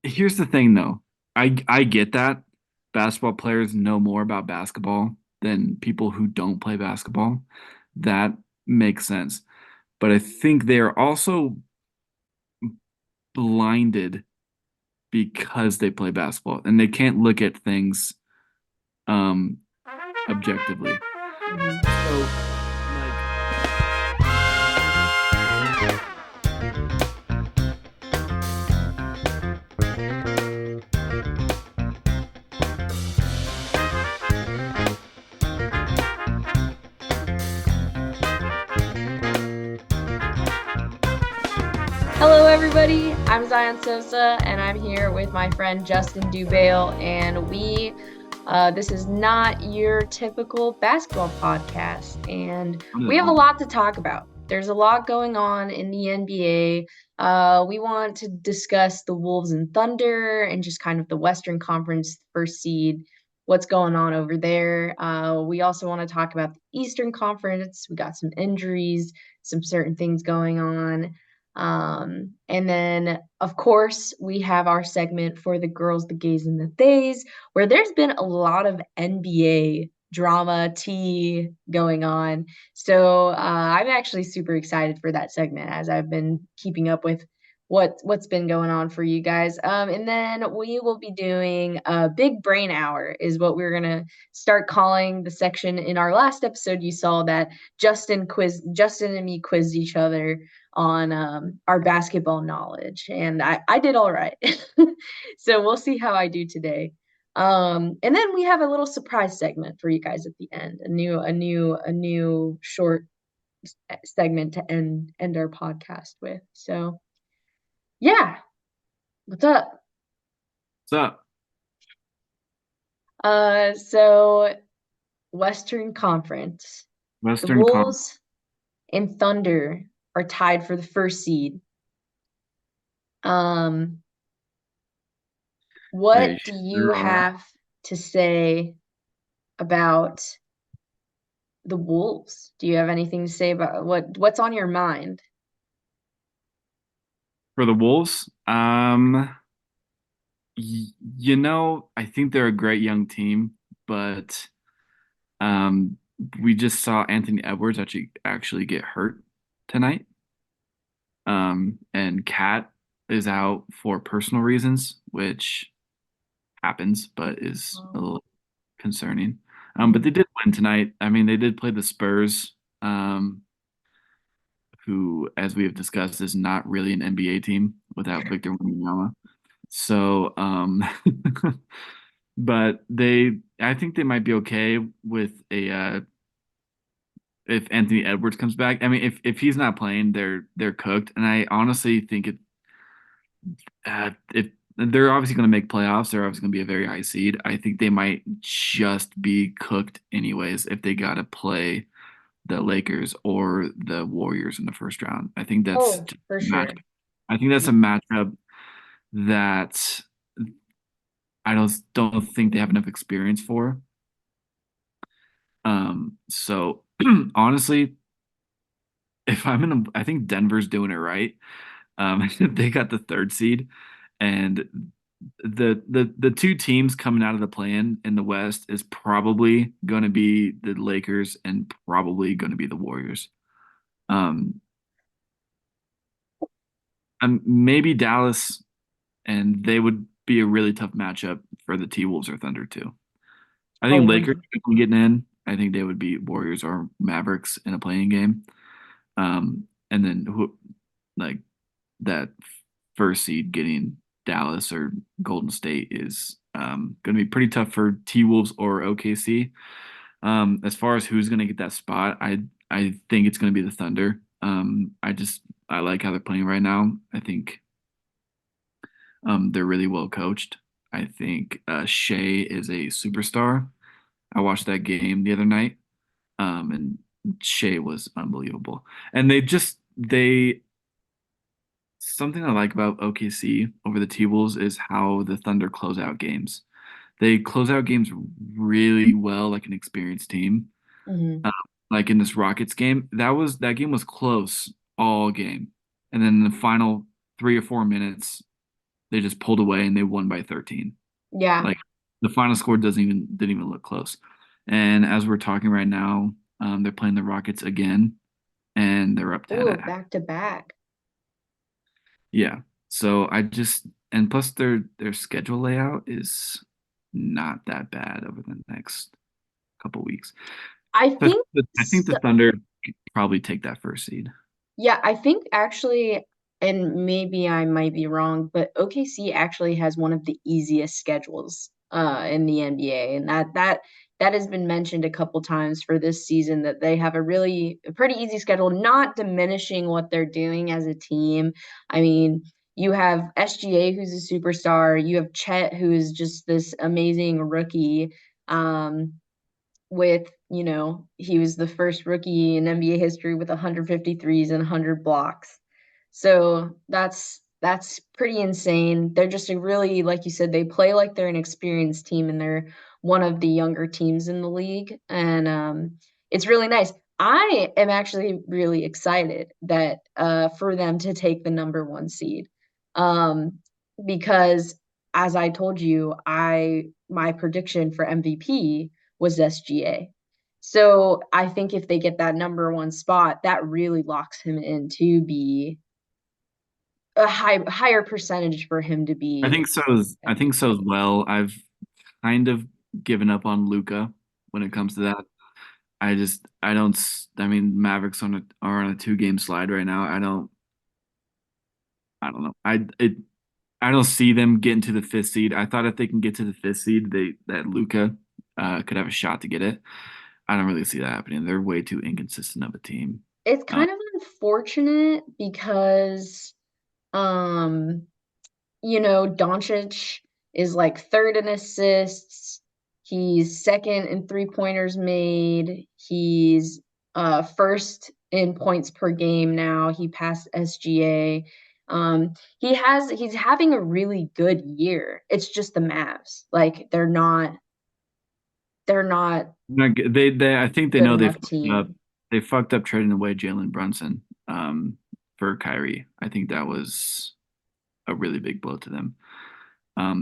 Here's the thing, though. I get that basketball players know more about basketball than people who don't play basketball. That makes sense. But I think they are also blinded because they play basketball and they can't look at things um objectively. Mhm. So, Hello, everybody. I'm Zion Sosa, and I'm here with my friend Justin Dubale, and this is not your typical basketball podcast, and not we at have a all. lot to talk about. There's a lot going on in the NBA. We want to discuss the Wolves and Thunder and just kind of the Western Conference first seed, what's going on over there. We also want to talk about the Eastern Conference. We got some injuries, some certain things going on. And then, of course, we have our segment for the girls, the gays, and the theys, where there's been a lot of NBA drama tea going on. So I'm actually super excited for that segment as I've been keeping up with what's been going on for you guys. And then we will be doing a big brain hour is what we're gonna start calling the section. In our last episode, you saw that Justin and me quizzed each other on our basketball knowledge, and I did all right. So we'll see how I do today. And then we have a little surprise segment for you guys at the end, a new short segment to end our podcast with. So yeah, what's up? What's up? So Western Conference, the Western Conference. Wolves and Thunder are tied for the first seed. Um, They what do you sure are. have to say about the Wolves? Do you have anything to say about what's on your mind? For the Wolves, I think they're a great young team, but um, we just saw Anthony Edwards actually get hurt tonight. And Cat is out for personal reasons, which happens, but is a little concerning. But they Mhm. did win tonight. I mean, they did play the Spurs, who, as we have discussed, is not really an NBA team without Victor Wembanyama. So, but I think they might be okay with a if Anthony Edwards comes back. I mean, if he's not playing, they're cooked. And I honestly think if they're obviously going to make playoffs, they're obviously going to be a very high seed. I think they might just be cooked anyways if they got to play the Lakers or the Warriors in the first round. I think that's Oh, just for a match. sure. I think that's a matchup that I don't think they have enough experience for. So honestly, if I'm in I think Denver's doing it right. They got the third seed, and the two teams coming out of the play-in in the West is probably going to be the Lakers and probably going to be the Warriors. Um, maybe Dallas, and they would be a really tough matchup for the T-Wolves or Thunder too. I Oh, think Lakers one. getting in. I think they would beat Warriors or Mavericks in a playing game. And then who like that first seed getting Dallas or Golden State is going to be pretty tough for T Wolves or OKC. As far as who's going to get that spot, I think it's going to be the Thunder. I like how they're playing right now. I think they're really well coached. I think Shea is a superstar. I watched that game the other night, and Shea was unbelievable. And they something I like about OKC over the T-Wolves is how the Thunder close out games. They close out games really well, like an experienced team. Mhm. Uh, like in this Rockets game, that game was close all game, and then in the final 3 or 4 minutes, They just pulled away and they won by 13. Yeah. Like the final score didn't even look close. And as we're talking right now, they're playing the Rockets again, and they're up 10 Ooh, at half. back to back. Yeah. So I just and plus their schedule layout is not that bad over the next couple weeks. I But think I think the Thunder could probably take that first seed. Yeah, I think actually, and maybe I might be wrong, but OKC actually has one of the easiest schedules in the NBA, and that has been mentioned a couple times for this season that they have a pretty easy schedule, not diminishing what they're doing as a team. I mean, you have SGA who's a superstar, you have Chet who is just this amazing rookie. Um, with, he was the first rookie in NBA history with 153s and 100 blocks. So that's pretty insane. They're just a really, like you said, they play like they're an experienced team and they're one of the younger teams in the league. And it's really nice. I am actually really excited that for them to take the number one seed. Um, because as I told you, I my prediction for MVP was SGA. So I think if they get that number one spot, that really locks him in to be a higher percentage for him to be I think so MVP. as well. I've kind of given up on Luca when it comes to that. I don't I mean Mavericks are on a 2 game slide right now. I don't know. I don't see them getting to the fifth seed. I thought if they can get to the fifth seed, they that Luca could have a shot to get it. I don't really see that happening. They're way too inconsistent of a team. It's Uh, kind of unfortunate because um Doncic is like third in assists. He's second in three-pointers made. He's first in points per game now. He passed SGA. He's having a really good year. It's just the Mavs. Like they're not they I think they good know enough team. they fucked up trading away Jalen Brunson for Kyrie. I think that was a really big blow to them.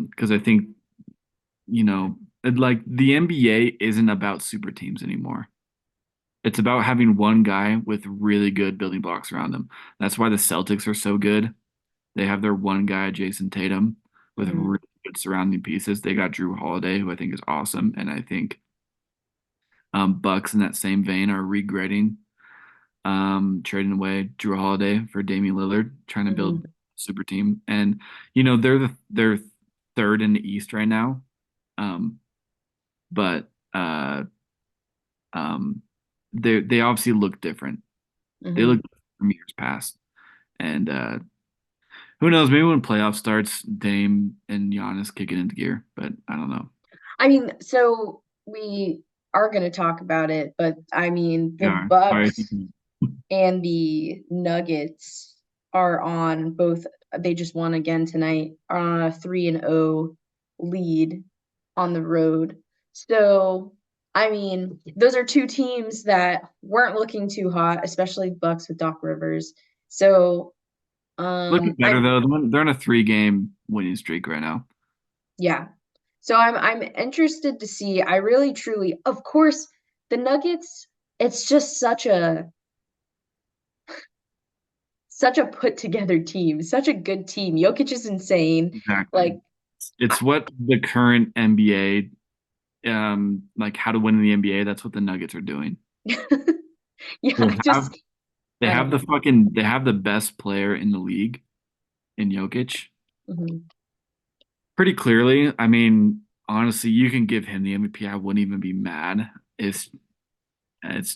Because I think like the NBA isn't about super teams anymore. It's about having one guy with really good building blocks around him. That's why the Celtics are so good. They have their one guy, Jason Tatum, with Mhm. really good surrounding pieces. They got Drew Holiday, who I think is awesome, and I think Bucks in that same vein are regretting trading away Drew Holiday for Damian Lillard, trying to build Mhm. a super team. And they're third in the East right now, um, but um, they obviously look different. They look Mhm. different from years past, and who knows? Maybe when playoff starts, Dame and Giannis kick it into gear, but I don't know. I mean, so we are going to talk about it, but I mean, the Yeah, sorry. Bucks and the Nuggets are on both. They just won again tonight, are on a 3-0 lead on the road. So, I mean, those are two teams that weren't looking too hot, especially Bucks with Doc Rivers. So, Looking better I'm though. They're on a 3 game winning streak right now. yeah. So I'm interested to see. I really truly, of course, the Nuggets, it's just such a put together team, such a good team. Jokic is insane. Exactly. Like It's what the current NBA, like how to win in the NBA. That's what the Nuggets are doing. yeah, They have I don't know. they have the best player in the league in Jokic. Mhm. Pretty clearly. I mean, honestly, you can give him the MVP. I wouldn't even be mad. It's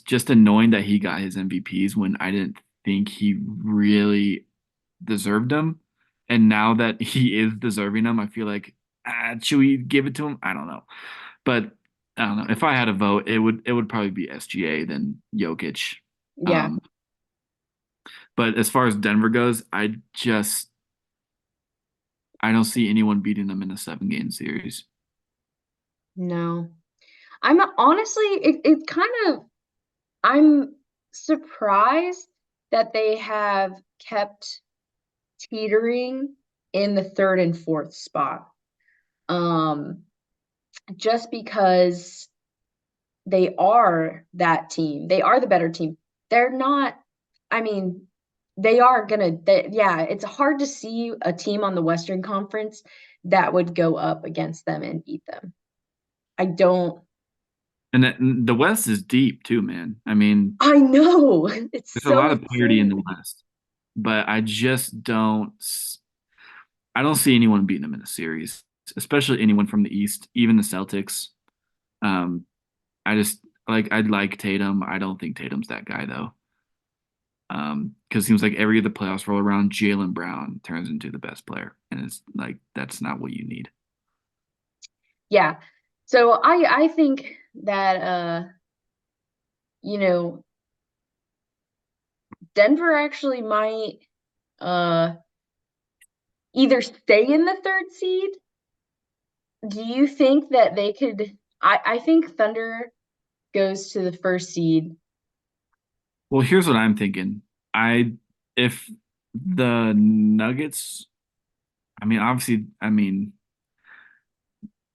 just annoying that he got his MVPs when I didn't think he really deserved them. And now that he is deserving them, I feel like should we give it to him? I don't know. But I don't know. If I had a vote, it would probably be SGA than Jokic. Yeah, Um, but as far as Denver goes, I don't see anyone beating them in a 7 game series. no. I'm honestly, it kind of, I'm surprised that they have kept teetering in the third and fourth spot. Um, just because they are that team. They are the better team. They're not, I mean, they are gonna, yeah, it's hard to see a team on the Western Conference that would go up against them and beat them. I don't, And the West is deep too, man. I mean, I know. It's there's a so lot of parity in the insane. West, but I don't see anyone beating them in a series, especially anyone from the East, even the Celtics. Um, I just I'd like Tatum. I don't think Tatum's that guy though. Because it seems like every other playoffs roll around, Jaylen Brown turns into the best player, and it's like that's not what you need. Yeah. So I think that you know, Denver actually might uh either stay in the third seed. Do you think that they could I think Thunder goes to the first seed. Well, here's what I'm thinking. I if the Nuggets, I mean,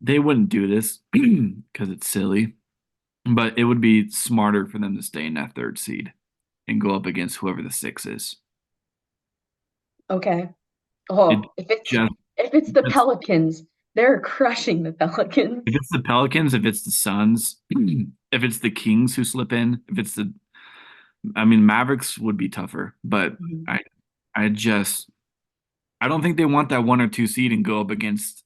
they wouldn't do this because it's silly, but it would be smarter for them to stay in that third seed and go up against whoever the six is. Okay. It Oh, just if it's the that's Pelicans, they're crushing the if Pelicans. it's the Pelicans, if it's the Suns, if it's the Kings who slip in, if it's the I mean Mavericks would be tougher, but Mhm. I I just I don't think they want that one or two seed and go up against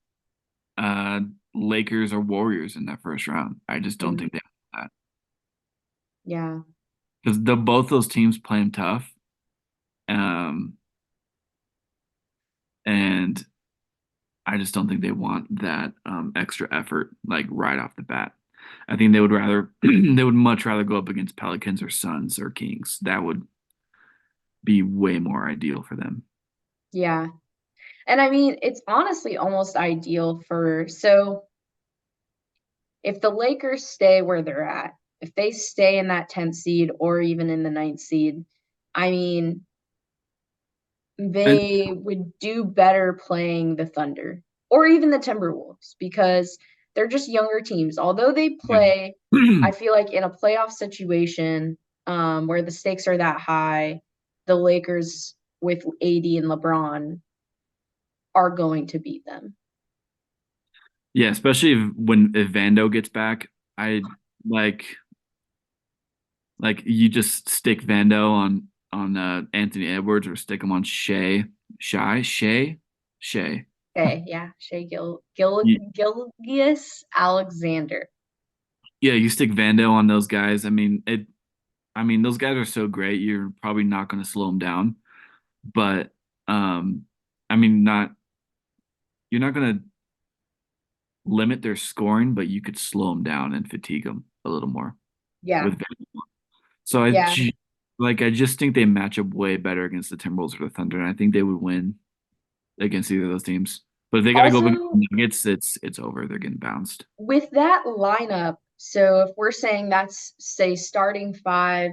uh Lakers or Warriors in that first round. I just don't Mm, think they have that yeah. because the both those teams play them tough. Um, and I just don't think they want that extra effort like right off the bat. I think they would rather they would much rather go up against Pelicans or Suns or Kings. That would be way more ideal for them. Yeah. And I mean, it's honestly almost ideal for so if the Lakers stay where they're at, if they stay in that 10th seed or even in the ninth seed, I mean, And they would do better playing the Thunder or even the Timberwolves because they're just younger teams. Although they yeah. play, I feel like in a playoff situation where the stakes are that high, the Lakers with AD and LeBron are going to beat them. Yeah, especially if Vando gets back, I like you just stick Vando on Anthony Edwards or stick him on Shea. Okay, yeah, Shea You, Gilgeous Alexander. yeah, you stick Vando on those guys. I mean those guys are so great. You're probably not going to slow them down, but um, I mean not you're not going to limit their scoring, but you could slow them down and fatigue them a little more Yeah, with Vando. So yeah. I just think they match up way better against the Timberwolves or the Thunder, and I think they would win against either of those teams. But if they got to go up against Also, the Nuggets, it's over. They're getting bounced. with that lineup, so if we're saying that's say starting five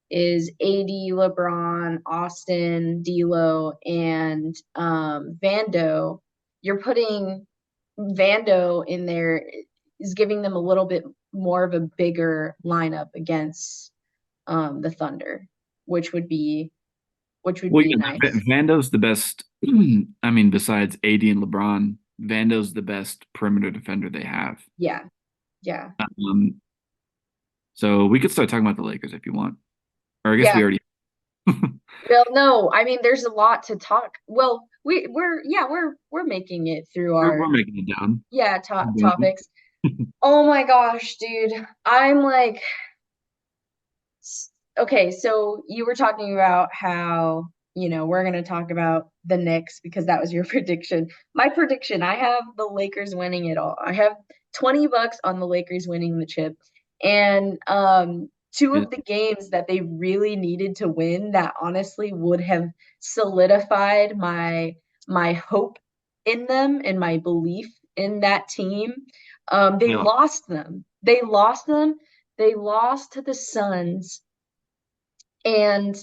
is AD, LeBron, Austin, D'Lo, and Vando, you're putting Vando in there is giving them a little bit more of a bigger lineup against the Thunder, which would be which would Well, be yeah, nice. Vando's the best. I mean, besides AD and LeBron, Vando's the best perimeter defender they have. Yeah, yeah, Um, so we could start talking about the Lakers if you want, or I guess yeah. we already. Well, no, I mean, there's a lot to talk. Well, we're yeah, we're making it through We're our making it down. yeah topics. Oh my gosh, dude, I'm like, okay, so you were talking about how, we're going to talk about the Knicks because that was your prediction. My prediction, I have the Lakers winning it all. I have $20 on the Lakers winning the chip. And two of the games that they really needed to win that honestly would have solidified my hope in them and my belief in that team. They Yeah, lost them. They lost them. They lost to the Suns and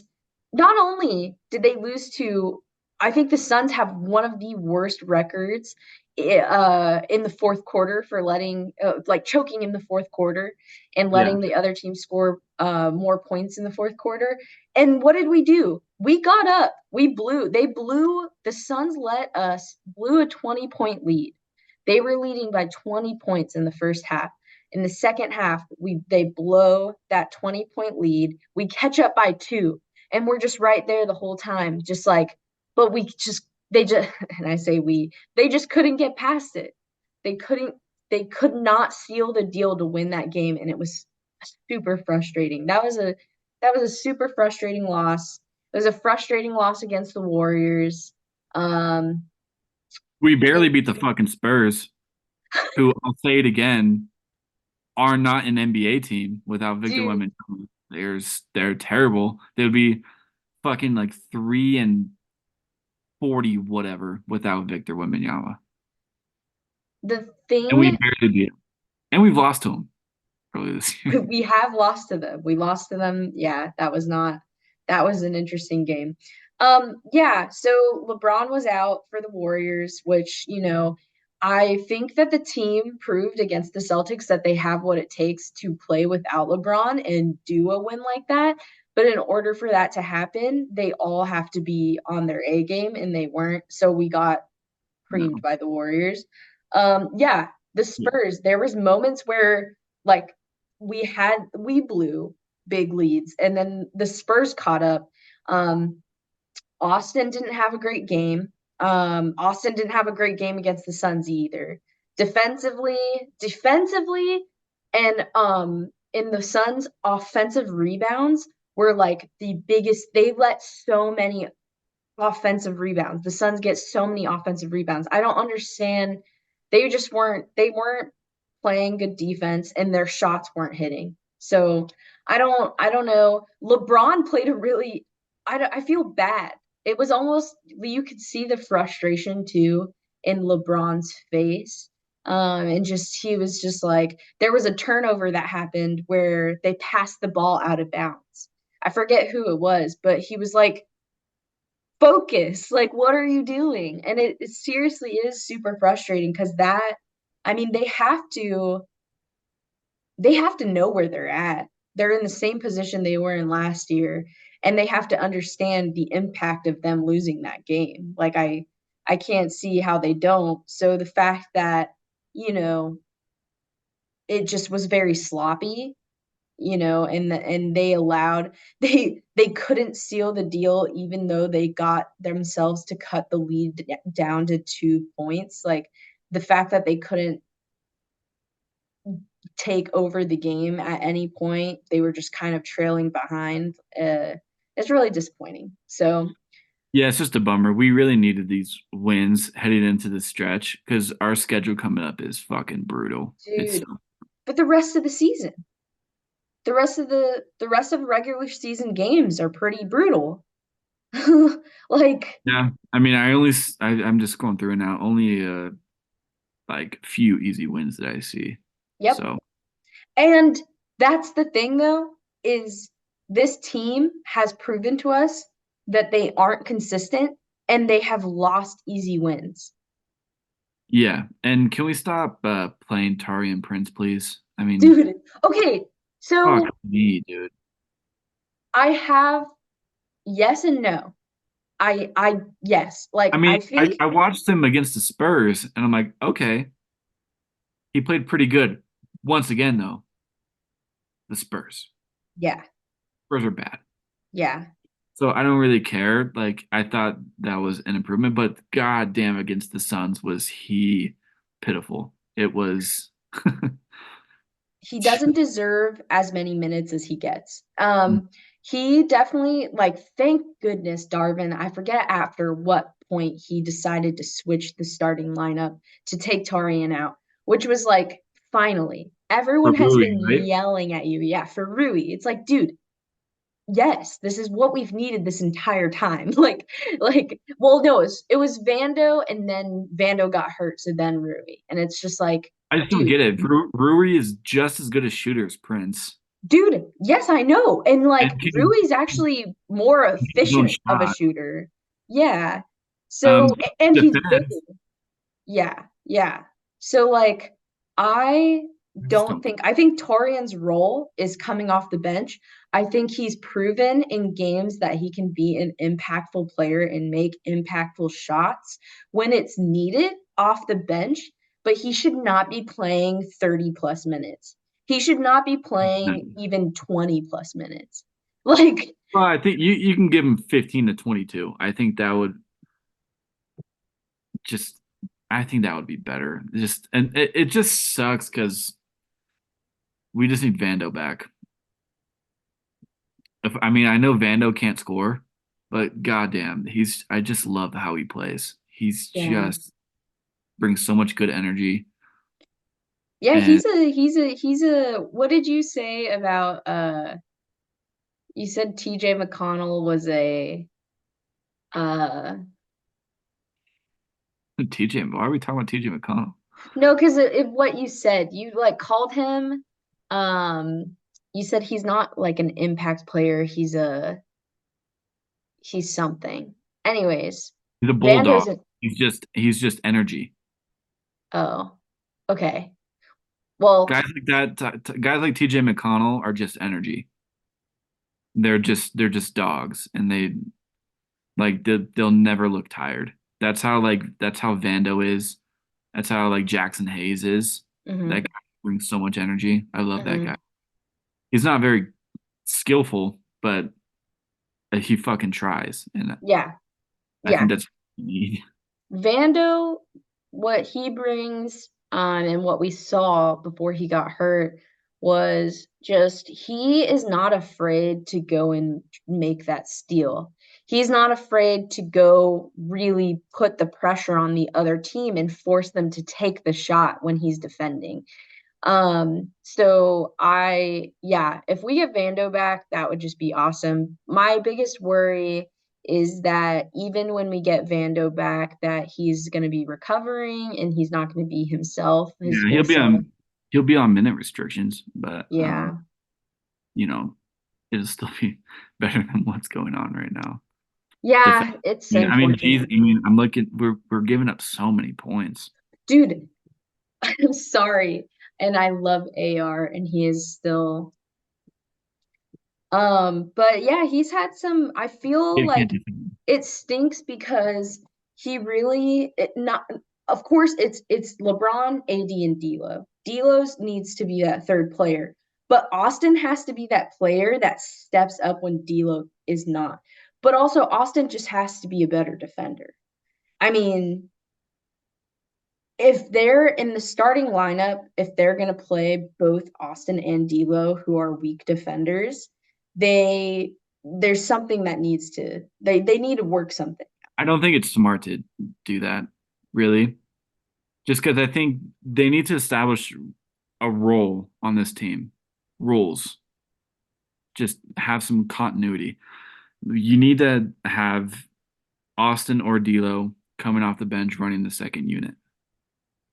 not only did they lose to I think the Suns have one of the worst records in the fourth quarter for letting like choking in the fourth quarter and Yeah. letting the other team score more points in the fourth quarter. And what did we do? We got up. The Suns blew a 20-point lead. They were leading by 20 points in the first half. In the second half, they blow that 20-point lead. We catch up by 2, and we're just right there the whole time, just like, but they just and I say they just couldn't get past it. They couldn't they could not seal the deal to win that game, and it was super frustrating. That was a super frustrating loss. It was a frustrating loss against the Warriors. Um We barely beat the fucking Spurs, who I'll say it again, are not an NBA team without Victor dude, Wembanyama. They're terrible. They would be fucking like 3-40 whatever without Victor Wembanyama. the And we thing barely beat him. And we've lost to him earlier this year. we have lost to them. We lost to them. Yeah, that was an interesting game. Yeah, so LeBron was out for the Warriors, which, I think that the team proved against the Celtics that they have what it takes to play without LeBron and do a win like that. But in order for that to happen, they all have to be on their A game, and they weren't. So we got creamed No. by the Warriors. Yeah, the Yeah. Spurs, there was moments where like we blew big leads and then the Spurs caught up. Um, Austin didn't have a great game. Austin didn't have a great game against the Suns either. Defensively, and in the Suns, offensive rebounds were like the biggest. They let so many offensive rebounds. The Suns get so many offensive rebounds. I don't understand. They weren't playing good defense and their shots weren't hitting. So I don't know. LeBron played a really I feel bad. It was almost you could see the frustration too in LeBron's face. And just he was just like there was a turnover that happened where they passed the ball out of bounds. I forget who it was, but he was like focus. Like, what are you doing? And it seriously is super frustrating because I mean, they have to know where they're at. They're in the same position they were in last year, and they have to understand the impact of them losing that game. Like, I can't see how they don't. So the fact that, you know, it just was very sloppy, and they allowed they couldn't seal the deal even though they got themselves to cut the lead down to 2 points. Like the fact that they couldn't take over the game at any point, they were just kind of trailing behind. It's really disappointing. So, Yeah, it's just a bummer. We really needed these wins heading into the stretch because our schedule coming up is fucking brutal. It's dude, but the rest of the season, the rest of the regular season games are pretty brutal. Like, yeah. I mean, I'm just going through it now. Only like few easy wins that I see. yep. So And that's the thing, though, is this team has proven to us that they aren't consistent and they have lost easy wins. yeah. And can we stop playing Tari and Prince, please? I mean, Dude, okay, fuck so me, dude. I have yes and no. Yes, I like mean, I think, I watched him against the Spurs, and I'm like, okay, he played pretty good. Once again, though, the Spurs. yeah, Spurs are bad. yeah. So I don't really care. Like I thought that was an improvement, but god damn against the Suns was he pitiful. It was He doesn't deserve as many minutes as he gets. He definitely like thank goodness Darvin. I forget after what point he decided to switch the starting lineup to take Tarian out, which was like finally. for Everyone has Rui, been right? yelling at you. Yeah, for Rui. It's like, dude, yes, this is what we've needed this entire time. Well, no, it was Vando and then Vando got hurt, so then Rui. And it's just like, I just don't dude, get it. Rui is just as good a shooter as Prince, dude, yes, I know. And like and Rui's actually more can his own efficient of a shot. shooter. Yeah. So, and he's big. Defense. Yeah, yeah. So like I I just don't don't. think I think Torian's role is coming off the bench. I think he's proven in games that he can be an impactful player and make impactful shots when it's needed off the bench, but he should not be playing 30 plus minutes. He should not be No. playing even 20 plus minutes. Like, Well, I think you can give him 15 to 22. I think that would just. I think that would be better. Just and it just sucks because we just need Vando back. If I mean, I know Vando can't score, but goddamn, he's. I just love how he plays. He's yeah. just brings so much good energy. Yeah, And he's a what did you say about you said TJ McConnell was a uh TJ, why are we talking about TJ McConnell? no, because what you said, you like called him you said he's not like an impact player, he's something. Anyways, He's a Vando's bulldog. an He's just energy. oh, okay. Well, Guys like that, guys like TJ McConnell are just energy. They're just dogs, and they'll never look tired. That's how Vando is. That's how like Jackson Hayes is. That mhm, guy brings so much energy. I love that guy. mhm. He's not very skillful, but he fucking tries, and Yeah, I think yeah. that's what you need. Vando, what he brings and what we saw before he got hurt was just he is not afraid to go and make that steal. He's not afraid to go really put the pressure on the other team and force them to take the shot when he's defending. So yeah, if we get Vando back, that would just be awesome. My biggest worry is that even when we get Vando back, that he's going to be recovering and he's not going to be himself, his Yeah, full self. he'll be on minute restrictions, but Yeah. you know, it'll still be better than what's going on right now. Defense. Yeah, it's Geez, unfortunate. I'm looking. We're giving up so many points. Dude, I'm sorry. And I love AR and he is still but yeah, he's had some, I feel Kid can't like defend. it stinks because he really not of course it's LeBron, AD, and D'Lo. D'Lo's needs to be that third player, but Austin has to be that player that steps up when D'Lo is not. But also Austin just has to be a better defender. I mean, if they're in the starting lineup, if they're going to play both Austin and D'Lo, who are weak defenders, they there's something that needs to they need to work something. I don't think it's smart to do that, really. Just because I think they need to establish a role on this team. Rules. Just have some continuity. You need to have Austin or D'Lo coming off the bench running the second unit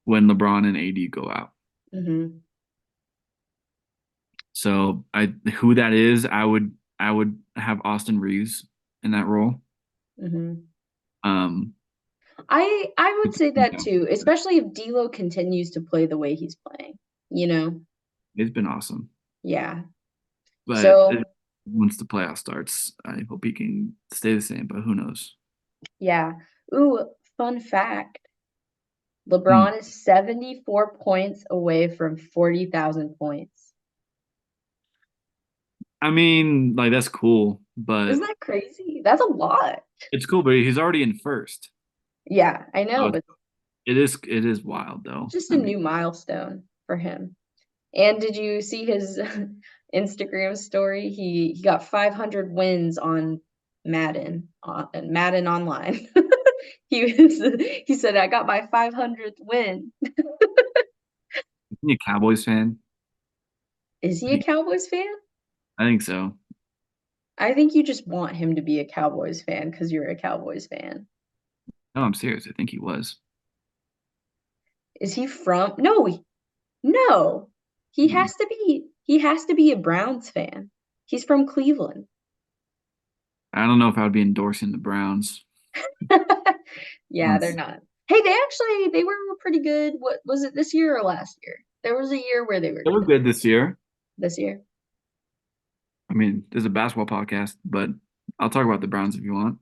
when LeBron and AD go out. Hmm. So who that is, I would have Austin Reeves in that role. Hmm. Um, I would say that yeah, too, especially if D'Lo continues to play the way he's playing. You know, it's been awesome. yeah. But So once the playoff starts, I hope he can stay the same. But who knows? yeah. Ooh, fun fact: Hmm. LeBron is 74 points away from 40,000 points. I mean, like that's cool, Isn't but that crazy? That's a lot. it's cool. But he's already in first. Yeah, I know, So but it is wild though. just I a mean, new milestone for him. And did you see his Instagram story? He got 500 wins on Madden Online. He said I got my 500th win. is he a Cowboys fan? Is he I a think Cowboys fan? I think so. I think you just want him to be a Cowboys fan because you're a Cowboys fan. No, I'm serious. I think he was. Is he from? No, no. Hmm. He has to be a Browns fan. He's from Cleveland. I don't know if I would be endorsing the Browns. Yeah, they're Once not. Hey, they were pretty good. What was it, this year or last year? There was a year where they were they were good. good this year. This year. I mean, there's a basketball podcast, but I'll talk about the Browns if you want.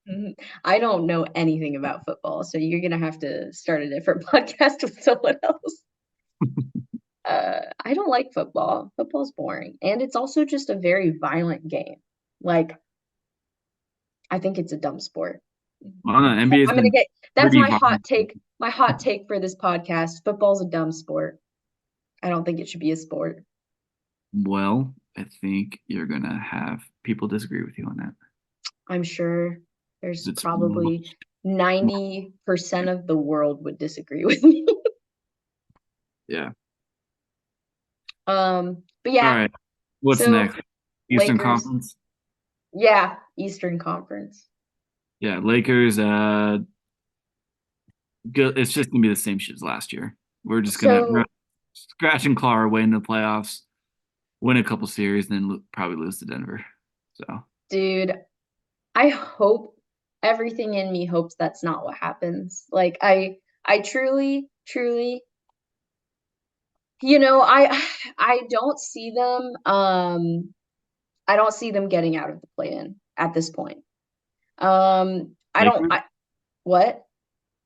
Mhm. I don't know anything about football, so you're gonna have to start a different podcast with someone else. I don't like football. Football's boring, and it's also just a very violent game. Like, I think it's a dumb sport. I don't know. NBA's I'm gonna been get that's pretty my violent. hot take. My hot take for this podcast. Football's a dumb sport. I don't think it should be a sport. Well, I think you're gonna have people disagree with you on that. I'm sure there's It's probably much, 90% of the world would disagree with me. yeah. But All yeah, right. What's so next? Eastern Lakers, Conference. yeah, Eastern Conference. Yeah, Lakers. Good. It's just gonna be the same shit as last year. We're just gonna So, scratch and claw our way into the playoffs, win a couple series, and then probably lose to Denver. So dude, I hope everything in me hopes that's not what happens. Like I truly, I don't see them I don't see them getting out of the play-in at this point. I don't Lakers. I what?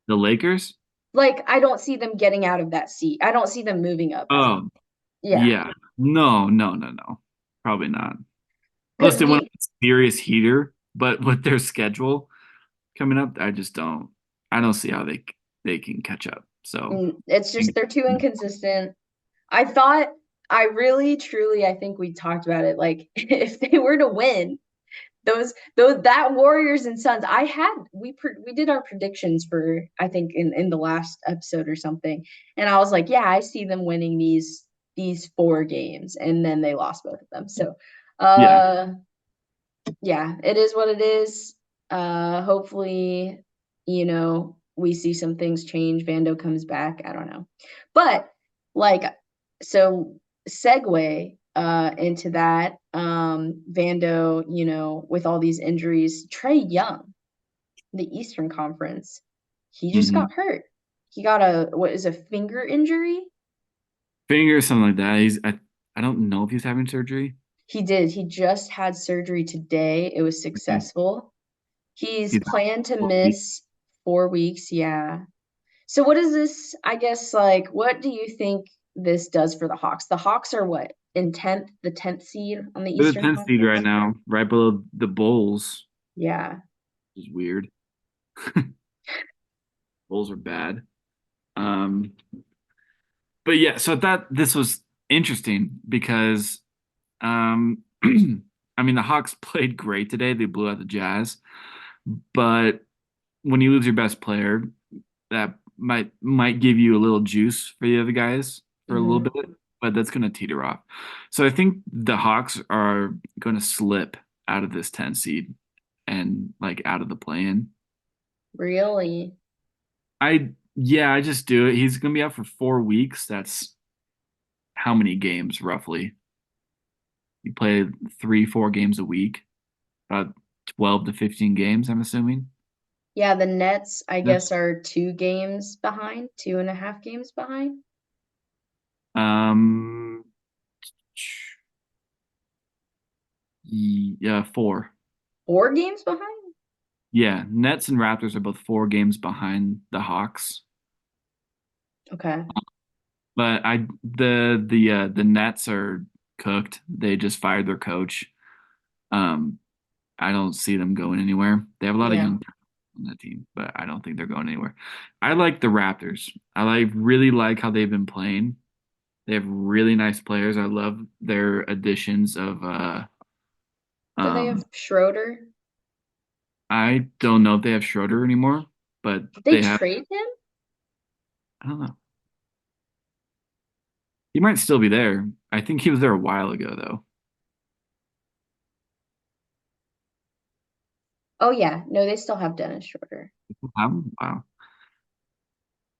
The Lakers. Like I don't see them getting out of that seat. I don't see them moving up. Oh, Yeah. yeah. No, no, no, no. Probably not. Unless Because they want a serious heater, but with their schedule coming up, I just don't. I don't see how they can catch up. So it's just they're too inconsistent. I thought I really truly I think we talked about it. Like if they were to win, those that Warriors and Suns, we did our predictions for I think in the last episode or something, and I was like, yeah, I see them winning these 4 games, and then they lost both of them. So, yeah, uh, yeah, it is what it is. Hopefully, we see some things change. Vando comes back. I don't know, but like, so segue into that. Vando, with all these injuries, Trae Young, the Eastern Conference, he just hmm got hurt. He got what is a finger injury? finger something like that. I don't know if he's having surgery. He did. He just had surgery today. It was Okay. successful. He's He's planned to out. miss 4 weeks. Yeah. So what is this? I guess what do you think this does for the Hawks? The Hawks are what in the 10th seed on the They're the Eastern 10th seed right Conference? now, right below the Bulls, Yeah. which is weird. Bulls are bad. But yeah, so I thought this was interesting because I mean the Hawks played great today. They blew out the Jazz, but when you lose your best player, that might give you a little juice for the other guys for a little Hmm. bit, but that's going to teeter off. So I think the Hawks are going to slip out of this 10 seed and like out of the play-in. Really? Yeah, I just do it. He's going to be out for 4 weeks. That's how many games roughly? You play 3, 4 games a week, about 12 to 15 games, I'm assuming. Yeah, the Nets, I guess, Yes. are 2 games behind, 2.5 games behind. Um, yeah, 4. 4 games behind? Yeah, Nets and Raptors are both 4 games behind the Hawks. Okay. But the Nets are cooked. They just fired their coach. Um, I don't see them going anywhere. They have a lot of Yeah. young talent on that team, but I don't think they're going anywhere. I like the Raptors. Really like how they've been playing. They have really nice players. I love their additions of Do they have um Schroeder? I don't know if they have Schroeder anymore, but Did they they have trade him? I don't know. He might still be there. I think he was there a while ago though. Oh yeah. No, they still have Dennis Schroeder. Wow.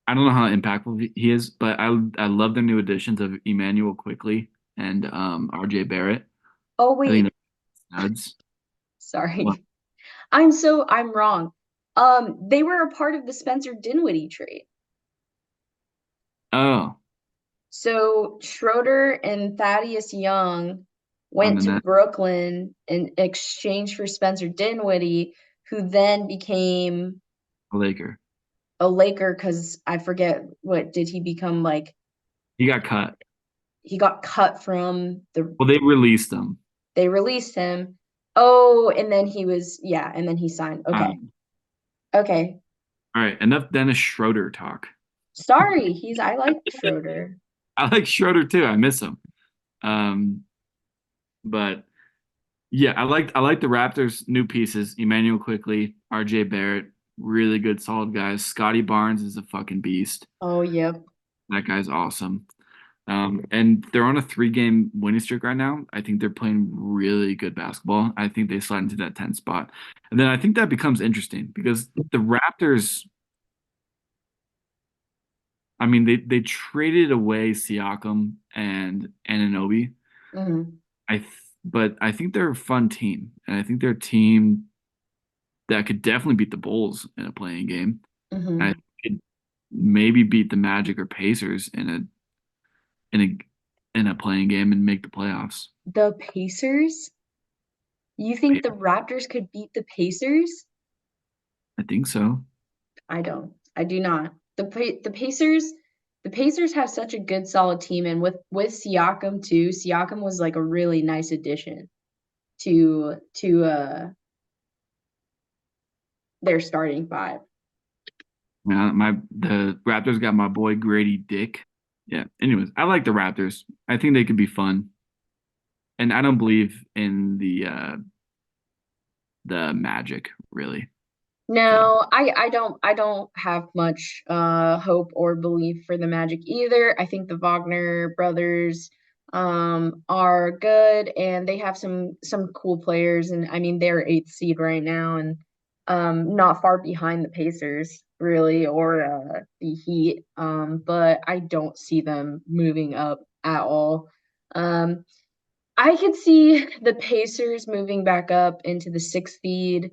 I don't know how impactful he is, but I love their new additions of Emmanuel Quickly and RJ Barrett. Oh I think wait. they're studs. Well, Sorry. I'm wrong. They were a part of the Spencer Dinwiddie trade. Oh, So Schroeder and Thaddeus Young on went the to net. Brooklyn in exchange for Spencer Dinwiddie, who then became A Laker. a Laker because I forget what did he become like He got cut. he got cut from Well, they released him. they released him. Oh, and then and then he signed. Okay. Um, Okay. all right, enough Dennis Schroeder talk. Sorry, I like Schroeder. I like Schroeder too. I miss him. Um, but yeah, I like the Raptors' new pieces. Emmanuel Quickly, R.J. Barrett, really good, solid guys. Scotty Barnes is a fucking beast. Oh, yep. That guy's awesome. And they're on a 3-game winning streak right now. I think they're playing really good basketball. I think they slide into that 10th spot. And then I think that becomes interesting because the Raptors, I mean, they traded away Siakam and Anunoby. Hmm. But I think they're a fun team, and I think they're a team that could definitely beat the Bulls in a playing game. I Hmm. could maybe beat the Magic or Pacers in a playing game and make the playoffs. The Pacers? You think the Raptors could beat the Pacers? I think so. I don't. I do not. The Pacers have such a good solid team, and with Siakam too. Siakam was like a really nice addition to their starting five. The Raptors got my boy Grady Dick. Yeah. Anyways, I like the Raptors. I think they could be fun, and I don't believe in the Magic really. So No, I don't have much hope or belief for the Magic either. I think the Wagner brothers are good and they have some cool players, and I mean they're eighth seed right now and not far behind the Pacers really, or the Heat, but I don't see them moving up at all. Um I could see the Pacers moving back up into the sixth seed.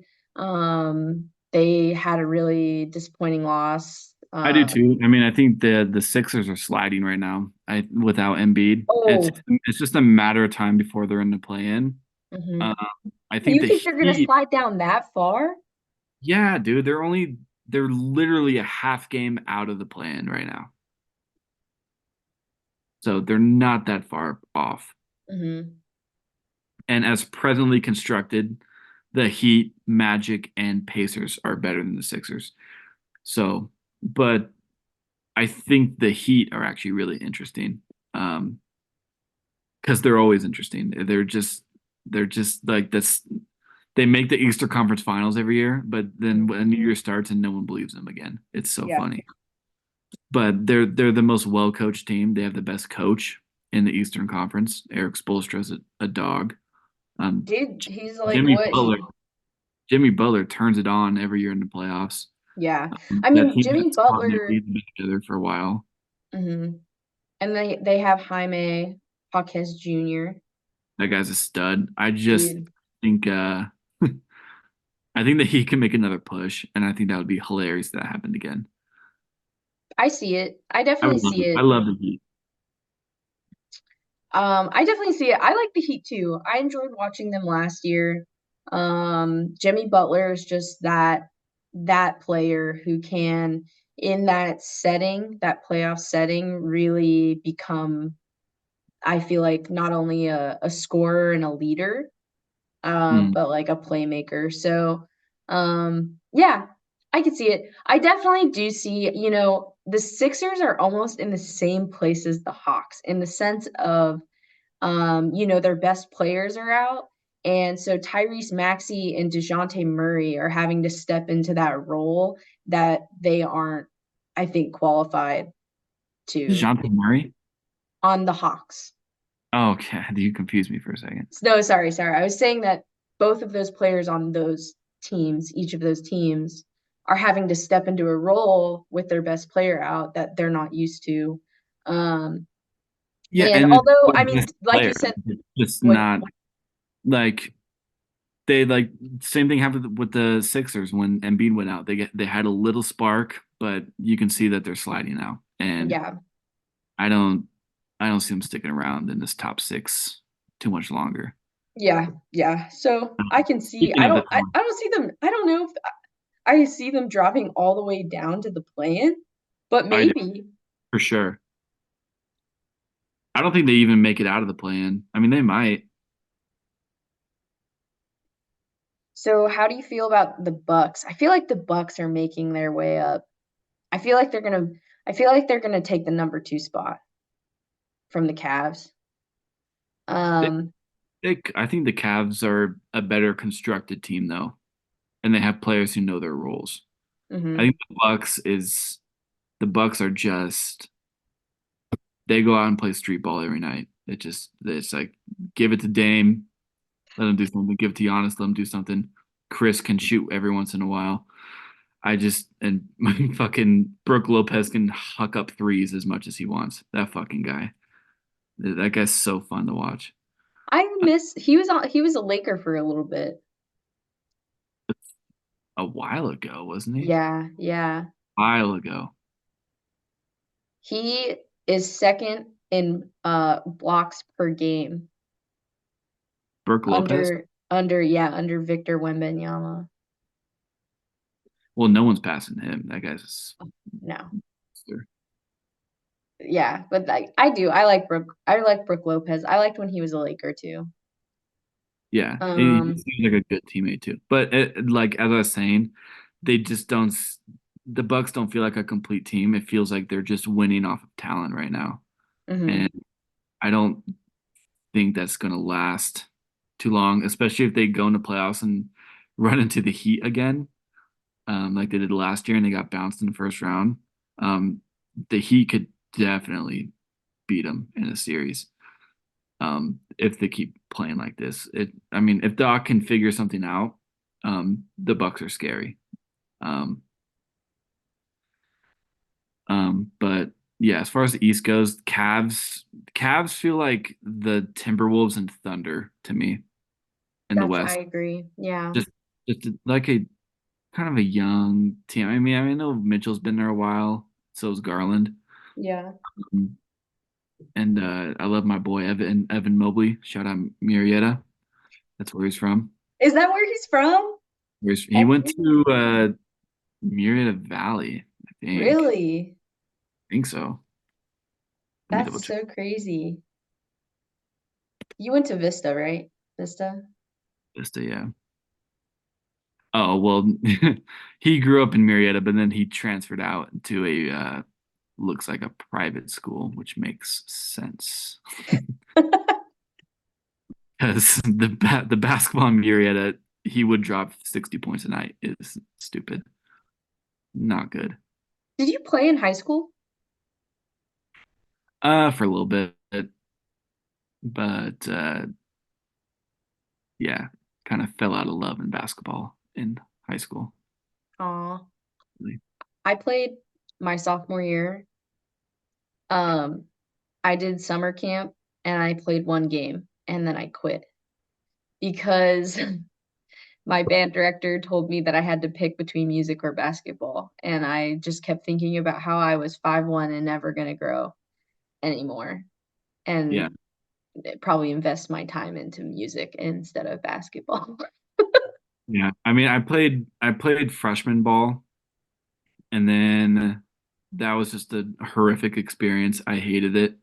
They had a really disappointing loss. I do too. I mean, I think the Sixers are sliding right now. Without Embiid, Oh, it's just a matter of time before they're in the play-in. mhm. Um, I think You the think they're gonna Heat, slide down that far? yeah, dude, they're literally a half game out of the play-in right now, so they're not that far off. Hmm. And as presently constructed, the Heat, Magic, and Pacers are better than the Sixers. So, but I think the Heat are actually really interesting. Because they're always interesting. They're just like this. They make the Easter Conference Finals every year, but then when New Year starts and no one believes them again. It's so Yeah. funny. But they're the most well coached team. They have the best coach in the Eastern Conference. Eric Spoelstra's a dog. Um, Dude, he's like Jimmy what Butler. he Jimmy Butler turns it on every year in the playoffs. yeah. I That mean team Jimmy has taught their Butler, lead together for a while. mhm. And they have Jaime Jaquez Jr. That guy's a stud. I just Dude. think I think that he can make another push, and I think that would be hilarious if that happened again. I see it. I I definitely would love see it. I it. love the Heat. I definitely see it. I like the Heat too. I enjoyed watching them last year. Jimmy Butler is just that player who can, in that setting, that playoff setting, really become, I feel like, not only a scorer and a leader, Mm. but like a playmaker. So, yeah, I could see it. I definitely do see, the Sixers are almost in the same place as the Hawks in the sense of their best players are out. And so Tyrese Maxey and DeJounte Murray are having to step into that role that they aren't, I think, qualified to DeJounte Murray? on the Hawks. Oh, okay. You confused me for a second. No, sorry. I was saying that both of those players on those teams, each of those teams, are having to step into a role with their best player out that they're not used to. Um, Yeah, and and it's although, their I mean, best like you player. said, It's just what not like they like same thing happened with the Sixers when Embiid went out. They had a little spark, but you can see that they're sliding now. And Yeah. I don't I don't see them sticking around in this top six too much longer. Yeah, yeah. So I can see. Speaking of the I don't see them. I don't know if I see them dropping all the way down to the play-in, but I do maybe. for sure. I don't think they even make it out of the play-in. I mean, they might. So how do you feel about the Bucks? I feel like the Bucks are making their way up. I feel like they're gonna. I feel like they're gonna take the number two spot from the Cavs. They, Um. I think the Cavs are a better constructed team though, and they have players who know their roles. I Mhm. think the Bucks are just they go out and play street ball every night. It's like give it to Dame, let him do something. Give it to Giannis, let him do something. Chris can shoot every once in a while. And fucking Brooke Lopez can huck up threes as much as he wants. That fucking guy. That guy's so fun to watch. I miss. He was a Laker for a little bit. A while ago, wasn't he? Yeah, yeah. A while ago. He is second in blocks per game Brooke Lopez? under Victor Wembanyama. Well, no one's passing him. That guy's No. a Yeah, but I do. I like Brooke Lopez. I liked when he was a Laker too. yeah, he Um, seems like a good teammate too. But like as I was saying, they just don't. The Bucks don't feel like a complete team. It feels like they're just winning off of talent right now, and mhm. I don't think that's going to last too long, especially if they go into playoffs and run into the Heat again, like they did last year, and they got bounced in the first round. Um, the Heat could definitely beat them in a series. If they keep playing like this. I mean, if Doc can figure something out, the Bucks are scary. Um, but yeah, as far as the East goes, Cavs feel like the Timberwolves and Thunder to me in the I West. agree. Yeah, Just just like a kind of a young team. I know Mitchell's been there a while, so is Garland. yeah. Um, and I love my boy Evan Mobley. Shout out Murrieta. That's where he's from. Is that where he's from? He Evan went to Mobley. Murrieta Valley, I think. Really? I think so. Let me double That's check. so crazy. You went to Vista, right? Vista? Vista, yeah. Oh well, he grew up in Marietta, but then he transferred out to a looks like a private school, which makes sense because the basketball in Marietta, he would drop 60 points a night is stupid, not good. Did you play in high school? For a little bit, but yeah, kind of fell out of love in basketball in high school. Aw. Really. I played my sophomore year. Um, I did summer camp and I played one game and then I quit because my band director told me that I had to pick between music or basketball. And I just kept thinking about how I was 5'1" and never gonna grow anymore. Yeah. And probably invest my time into music instead of basketball. Yeah, I mean, I played freshman ball, and then that was just a horrific experience. I hated it.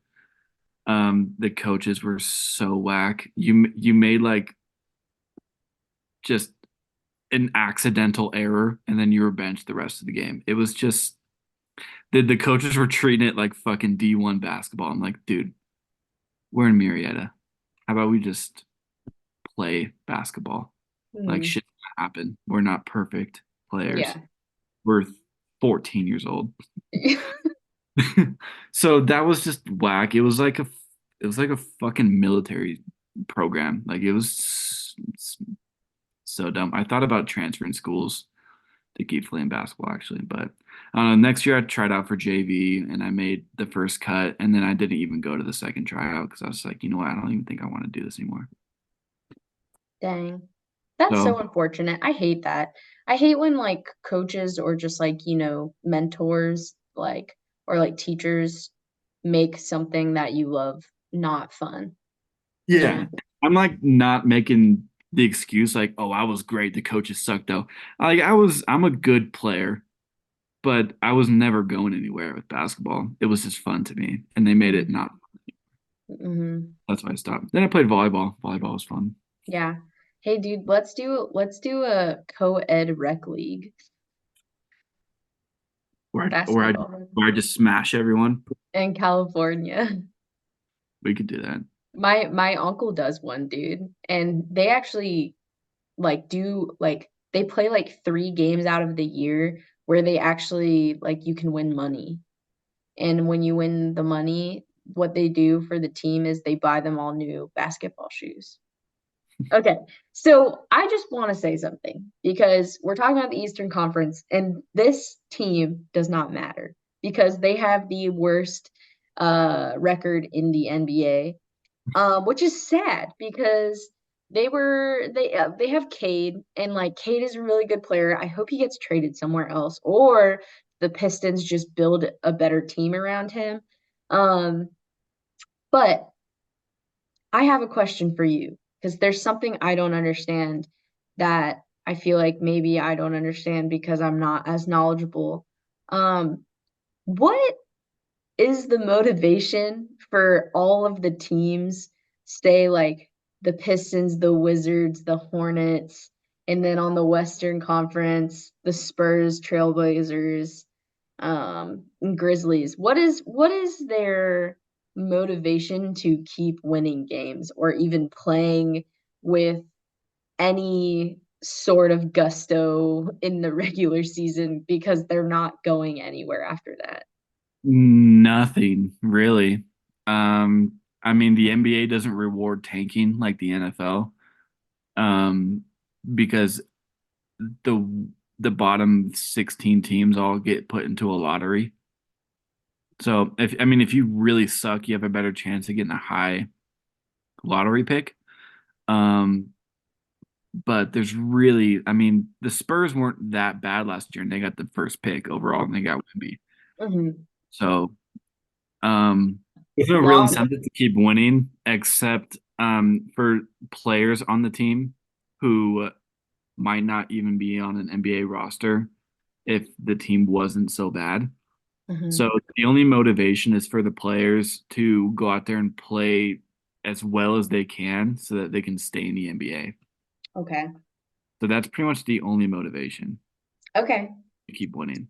The coaches were so whack. You made like just an accidental error, and then you were benched the rest of the game. It was just the coaches were treating it like fucking D1 basketball. I'm like, dude, we're in Marietta. How about we just play basketball? Like Hmm. shit happen. We're not perfect players. Yeah. We're 14 years old. So that was just whack. It was like a fucking military program. Like it was so dumb. I thought about transferring schools to keep playing basketball actually, but I don't know. Next year I tried out for JV and I made the first cut, and then I didn't even go to the second tryout because I was like, you know what? I don't even think I want to do this anymore. Dang. That's So so unfortunate. I hate that. I hate when like coaches or just like, mentors like or like teachers make something that you love not fun. yeah, Yeah. I'm like not making the excuse like, oh, I was great. The coaches sucked though. Like I'm a good player, but I was never going anywhere with basketball. It was just fun to me, and they made it Hmm. not. Hmm. That's why I stopped. Then I played volleyball. Volleyball was fun. Yeah. Hey dude, let's do a co-ed rec league Where I, where I basketball where I just smash everyone. in California. We could do that. My uncle does one, dude, and they actually like do like they play like 3 games out of the year where they actually like you can win money. And when you win the money, what they do for the team is they buy them all new basketball shoes. Okay, so I just want to say something because we're talking about the Eastern Conference, and this team does not matter because they have the worst record in the NBA, which is sad because they have Cade, and like Cade is a really good player. I hope he gets traded somewhere else, or the Pistons just build a better team around him. Um, but I have a question for you because there's something I don't understand that I feel like maybe I don't understand because I'm not as knowledgeable. What is the motivation for all of the teams, say like the Pistons, the Wizards, the Hornets, and then on the Western Conference, the Spurs, Trailblazers, and Grizzlies? What is their motivation to keep winning games or even playing with any sort of gusto in the regular season because they're not going anywhere after that? Nothing really. I mean, the NBA doesn't reward tanking like the NFL, um, because the bottom 16 teams all get put into a lottery. So if you really suck, you have a better chance of getting a high lottery pick. Um, but there's really, I mean, the Spurs weren't that bad last year, and they got the first pick overall, and they got Wemby. Mhm. So there's no real Now, incentive to keep winning, except for players on the team who might not even be on an NBA roster if the team wasn't so bad. So mhm. the only motivation is for the players to go out there and play as well as they can so that they can stay in the NBA. Okay. So that's pretty much the only motivation Okay. to keep winning.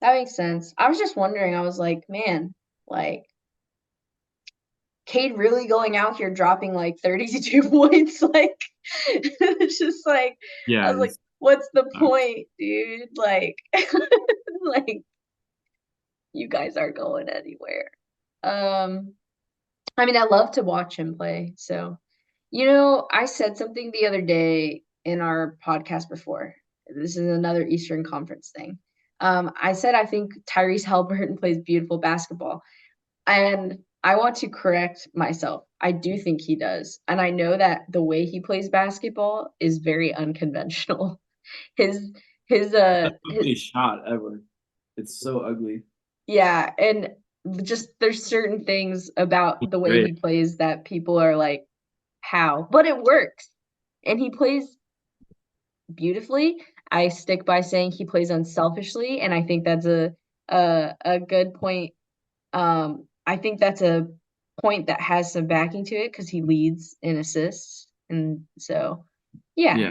That makes sense. I was just wondering, I was like, man, like Cade really going out here dropping like 32 points. Like it's just like I Yeah, was like, it's what's the sucks. point, dude? Like like you guys aren't going anywhere. Um, I mean, I love to watch him play. So, I said something the other day in our podcast before. This is another Eastern Conference thing. I said I think Tyrese Halliburton plays beautiful basketball. And I want to correct myself. I do think he does. And I know that the way he plays basketball is very unconventional. His his Ugly shot ever. It's so ugly. yeah, and just there's certain things about the way Great. he plays that people are like, how? But it works. And he plays beautifully. I stick by saying he plays unselfishly, and I think that's a good point. I think that's a point that has some backing to it because he leads in assists, and so yeah, Yeah.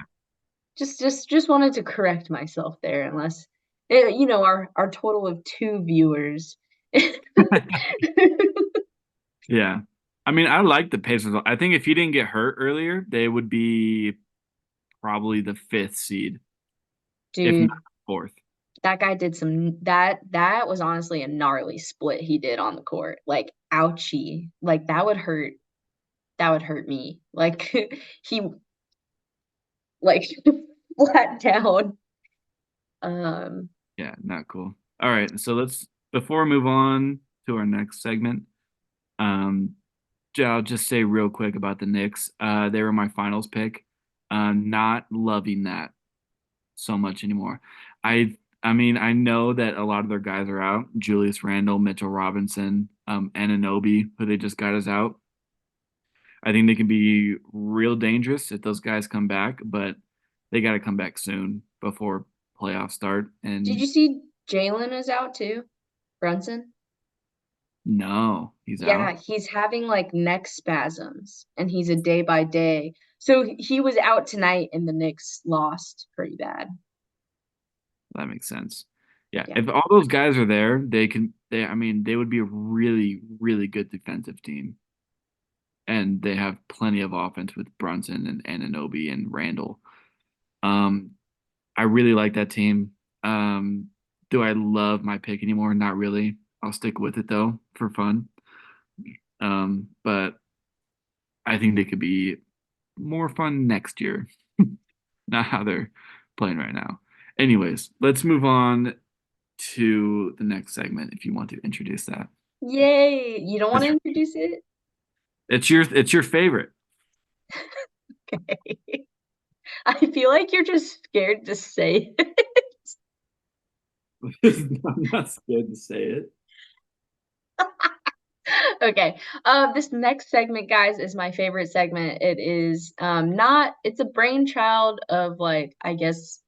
just wanted to correct myself there, unless our total of 2 viewers. Yeah. I mean, I like the Pacers. I think if he didn't get hurt earlier, they would be probably the fifth seed, if not Dude, fourth. that guy did that was honestly a gnarly split he did on the court. Like, ouchie. Like that would hurt. That would hurt me. Like he like flat down. Um, Yeah, not cool. All right, so let's before we move on to our next segment, um, I'll just say real quick about the Knicks. They were my finals pick. Not loving that so much anymore. I mean, I know that a lot of their guys are out. Julius Randle, Mitchell Robinson, Anunoby, who they just got us out. I think they can be real dangerous if those guys come back, but they got to come back soon before playoffs start. Did And you see Jalen is out too? Brunson? no, he's Yeah, out. he's having like neck spasms and he's a day by day. So he was out tonight and the Knicks lost pretty bad. That makes sense. Yeah, Yeah. if all those guys are there, they can. I mean, they would be a really, really good defensive team, and they have plenty of offense with Brunson and Anunoby and Randall. Um, I really like that team. Do I love my pick anymore? Not really. I'll stick with it though for fun. But I think they could be more fun next year. Not how they're playing right now. Anyways, let's move on to the next segment if you want to introduce that. Yay. You don't want to introduce it? It's your favorite. Okay. I feel like you're just scared to say it. I'm not scared to say it. Okay. This next segment, guys, is my favorite segment. It is not, it's a brainchild of like, I guess,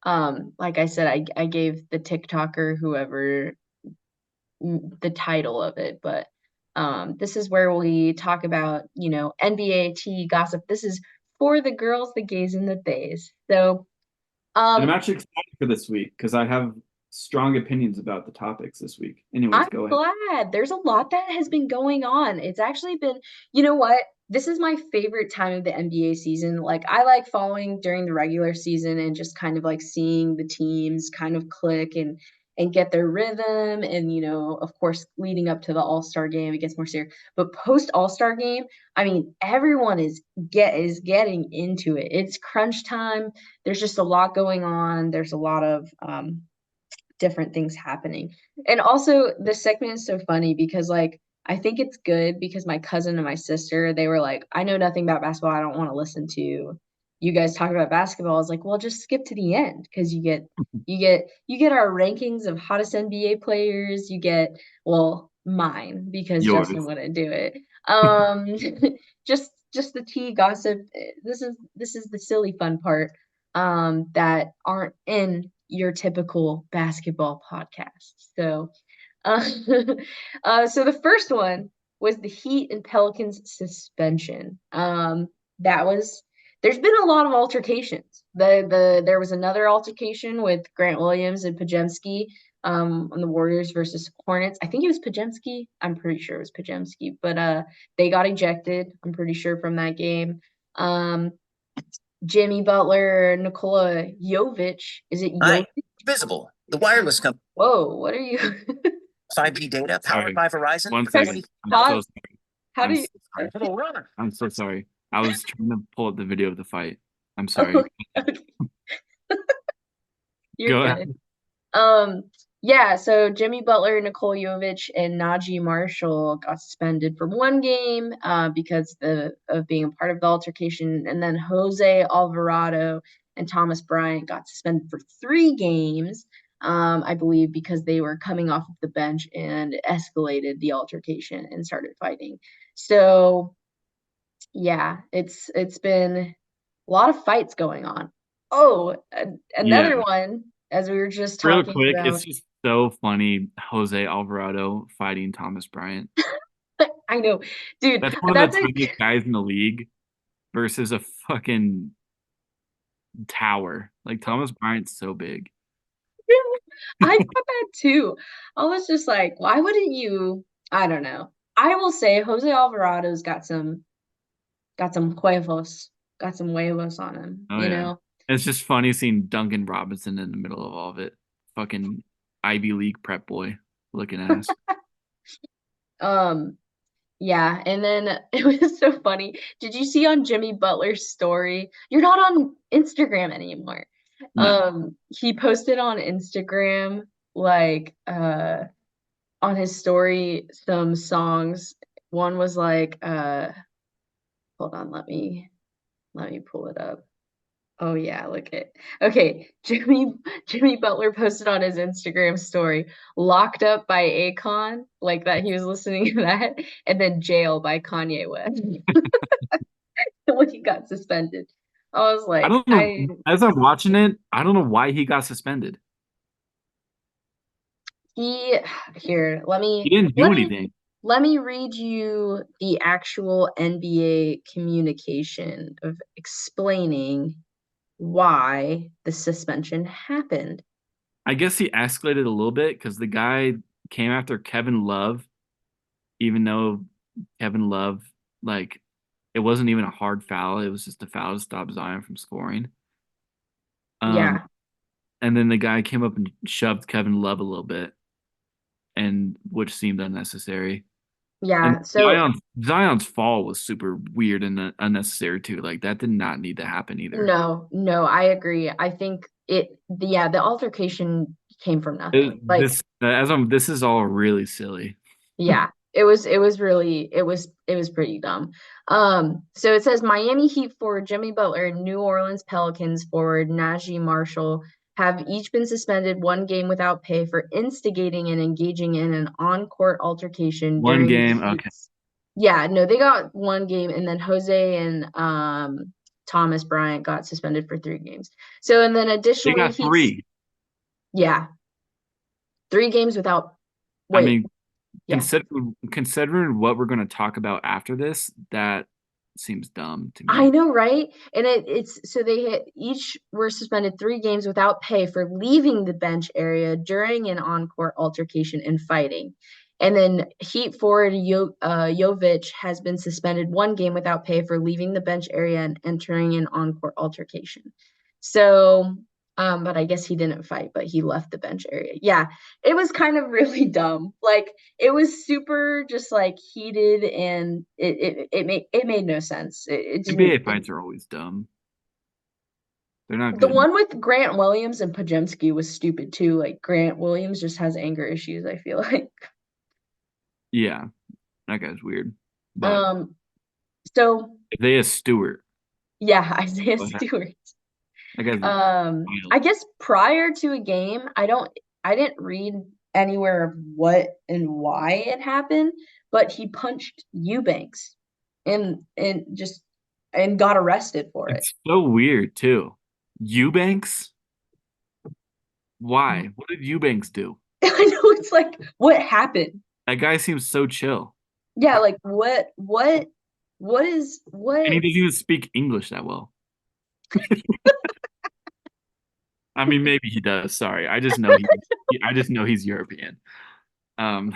like I said, I gave the TikToker whoever the title of it, but this is where we talk about, NBA tea gossip. This is for the girls, the gays, and the theys. So, And I'm um, actually excited for this week because I have strong opinions about the topics this week. I'm Anyways, go ahead. glad. There's a lot that has been going on. It's actually been, you know what? This is my favorite time of the NBA season. Like, I like following during the regular season and just kind of like seeing the teams kind of click and get their rhythm. And, of course, leading up to the All-Star game, it gets more serious. But post All-Star game, I mean, everyone is getting into it. It's crunch time. There's just a lot going on. There's a lot of different things happening. And also this segment is so funny because like I think it's good because my cousin and my sister, they were like, I know nothing about basketball. I don't want to listen to you guys talk about basketball. I was like, well, just skip to the end because you get our rankings of hottest NBA players. You get well, mine because Justin Yours. wouldn't do it. Um just the tea gossip. This is the silly fun part that aren't in your typical basketball podcast. So, uh, so the first one was the Heat and Pelicans suspension. That was there's been a lot of altercations. There was another altercation with Grant Williams and Pajemski on the Warriors versus Hornets. I think it was Pajemski. I'm pretty sure it was Pajemski, but they got ejected. I'm pretty sure from that game. Um, Jimmy Butler, Nikola Jovic. Is it Hi, Jovic? Visible, the wireless company, Whoa, what are you? 5G data powered Sorry. by Verizon. One Press second. I'm so pause. sorry. How I'm do you? so sorry. Little runner. I'm so sorry. I was trying to pull up the video of the fight. I'm Oh, sorry. okay, you're Go good. ahead. Um, yeah, so Jimmy Butler, Nikola Jovic, and Najee Marshall got suspended for one game because of being a part of the altercation, and then Jose Alvarado and Thomas Bryant got suspended for 3 games, I believe, because they were coming off of the bench and escalated the altercation and started fighting. So yeah, it's been a lot of fights going on. Oh, Yeah. another one, as we were just Real talking quick, it's about. just so funny Jose Alvarado fighting Thomas Bryant. I know, dude, That's one of that's the a tiniest guys in the league versus a fucking tower. Like Thomas Bryant's so big. I thought that too. I was just like, why wouldn't you? I don't know. I will say Jose Alvarado's got some huevos on him, Oh yeah. It's just funny seeing Duncan Robinson in the middle of all of it. Fucking Ivy League prep boy looking ass. Um, Yeah, and then it was so funny. Did you see on Jimmy Butler's story? You're not on Instagram anymore. No. He posted on Instagram like on his story some songs. One was like hold on, Let me pull it up. Oh yeah, look at okay. Jimmy Butler posted on his Instagram story, locked up by Akon, like that he was listening to that, and then jail by Kanye West when he got suspended. I was I like, don't know. As I'm watching it, I don't know why he got suspended. he here, let He me didn't do let me anything. let me read you the actual NBA communication of explaining why the suspension happened. I guess he escalated a little bit because the guy came after Kevin Love, even though Kevin Love, like, it wasn't even a hard foul. It was just a foul to stop Zion from scoring. Um, Yeah. and then the guy came up and shoved Kevin Love a little bit, and which seemed unnecessary. And Yeah. So Zion's fall was super weird and unnecessary too. Like that did not need to happen either. no, I agree. I think the altercation came from nothing. Like, This is all really silly. yeah, it was pretty dumb. So it says Miami Heat forward Jimmy Butler and New Orleans Pelicans forward Najee Marshall have each been suspended 1 game without pay for instigating and engaging in an on-court altercation One during the game, okay. Heat's. Yeah, no, they got 1 game, and then Jose and Thomas Bryant got suspended for 3 games. So and then They additionally, got Heat's, three. yeah, 3 games without. I Wait, mean, yeah. considering what we're going to talk about after this, that seems dumb to I me. know, right? And it's so each were suspended 3 games without pay for leaving the bench area during an on-court altercation and fighting. And then Heat forward Jovic has been suspended 1 game without pay for leaving the bench area and entering an on-court altercation. So, but I guess he didn't fight, but he left the bench area. Yeah, it was kind of really dumb. Like it was super just like heated and it made no sense. It didn't NBA fights are always dumb. They're not the good. one with Grant Williams and Pajemski was stupid too. Like Grant Williams just has anger issues, I feel like. Yeah, that guy's weird. But Um so Isaiah Stewart, yeah, Isaiah that Stewart. guy's I wild. guess prior to a game, I didn't read anywhere of what and why it happened, but he punched Eubanks and just and got arrested for it. It's so weird too. Eubanks? Why? What did Eubanks do? I know it's like what happened? That guy seems so chill. Yeah, like what is And he what doesn't even speak English that well. I mean, maybe he does. Sorry. I just know he's European. Um,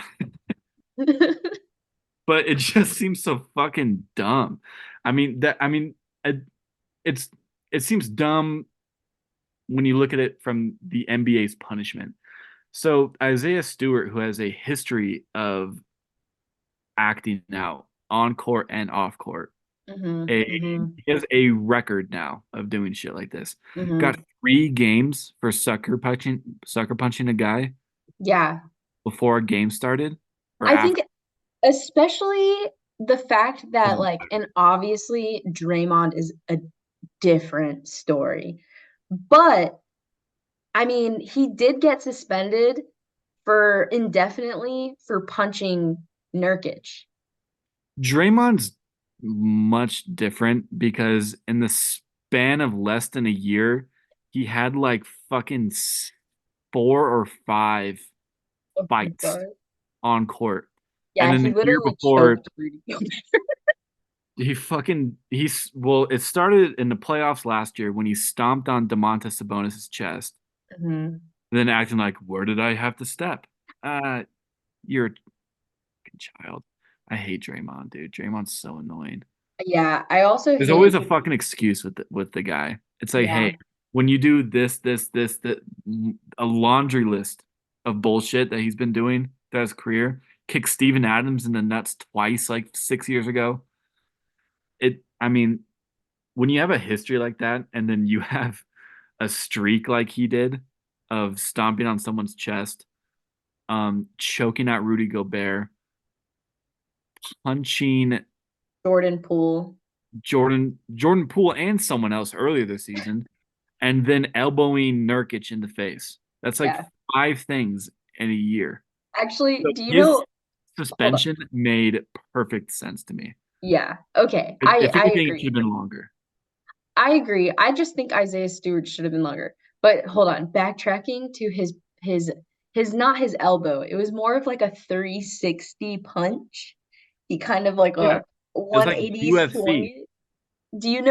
but it just seems so fucking dumb. I mean, it, it's it seems dumb when you look at it from the NBA's punishment. So Isaiah Stewart, who has a history of acting out on court and off court, hmm a hmm he has a record now of doing shit like this. Got hmm 3 games for sucker punching a guy Yeah. before a game started or I after. think especially the fact that Doesn't like matter. and obviously Draymond is a different story. But I mean, he did get suspended for indefinitely for punching Nurkic. Draymond's much different because in the span of less than a year, he had like fucking 4 or 5 Oh my fights God. on court. And Yeah, then he the year literally before, choked Rudy Gobert. well, it started in the playoffs last year when he stomped on Domantas Sabonis' chest, Mhm. then acting like, where did I have to step? Uh, you're a fucking child. I hate Draymond, dude. Draymond's so annoying. Yeah, I also There's always hate a fucking excuse with the guy. It's like, yeah. hey, when you do this, a laundry list of bullshit that he's been doing throughout his career, kick Steven Adams in the nuts twice, like 6 years ago. I mean, when you have a history like that, and then you have a streak like he did of stomping on someone's chest, choking out Rudy Gobert, punching Jordan Poole. Jordan Poole and someone else earlier this season, and then elbowing Nurkic in the face. That's like Yeah. 5 things in a year. Actually, So do you his know? Hold on. suspension made perfect sense to me. Yeah. Okay. If I anything, it should agree. have been longer. I agree. I just think Isaiah Stewart should have been longer. But hold on, backtracking to his his not his elbow. It was more of like a 360 punch. He kind of like Yeah, a it was like 180 swung UFC, it. Do you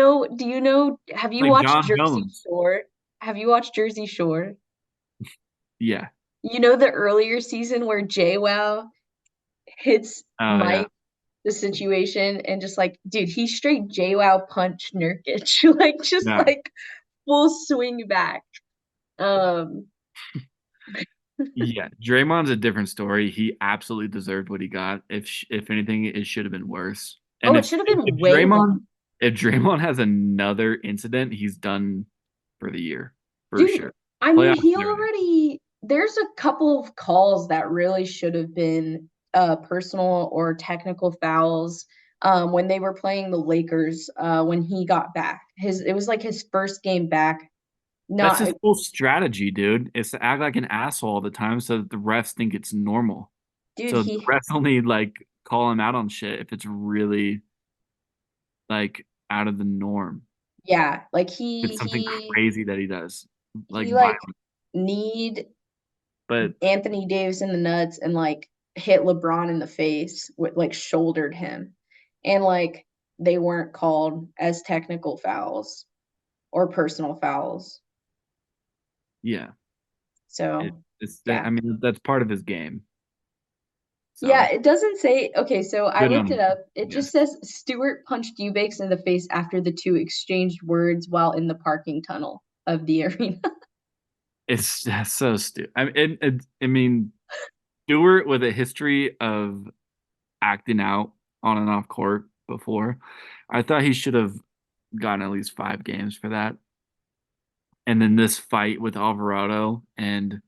know, have you like watched John Jersey Jones. Shore? Have you watched Jersey Shore? Yeah. You know the earlier season where JWoww hits Oh yeah. Mike the situation and just like, dude, he straight JWoww punched Nurkic, like just Yeah. like full swing back. Um, Yeah. Draymond's a different story. He absolutely deserved what he got. If anything, it should have been worse. oh, And it should have been way long. If Draymond has another incident, he's done for the year for Dude, sure. I mean, Playoffs he and everything. already, there's a couple of calls that really should have been personal or technical fouls when they were playing the Lakers when he got back. It was like his first game back. That's Not, his whole strategy, dude. Is to act like an asshole all the time so that the refs think it's normal. dude, So the refs only like call him out on shit if it's really like out of the norm. yeah, like It's something crazy that he does, like he like violent. need But Anthony Davis in the nuts and like hit LeBron in the face with like shouldered him. And like they weren't called as technical fouls or personal fouls. yeah, it, So, it's I yeah. mean that's part of his game. Yeah, So it doesn't say. Okay, so I good looked on it him, up. I It just guess. says Stewart punched Eubanks in the face after the two exchanged words while in the parking tunnel of the arena. It's that's so stupid. I mean, Stewart with a history of acting out on and off court before, I thought he should have gotten at least 5 games for that. And then this fight with Alvarado and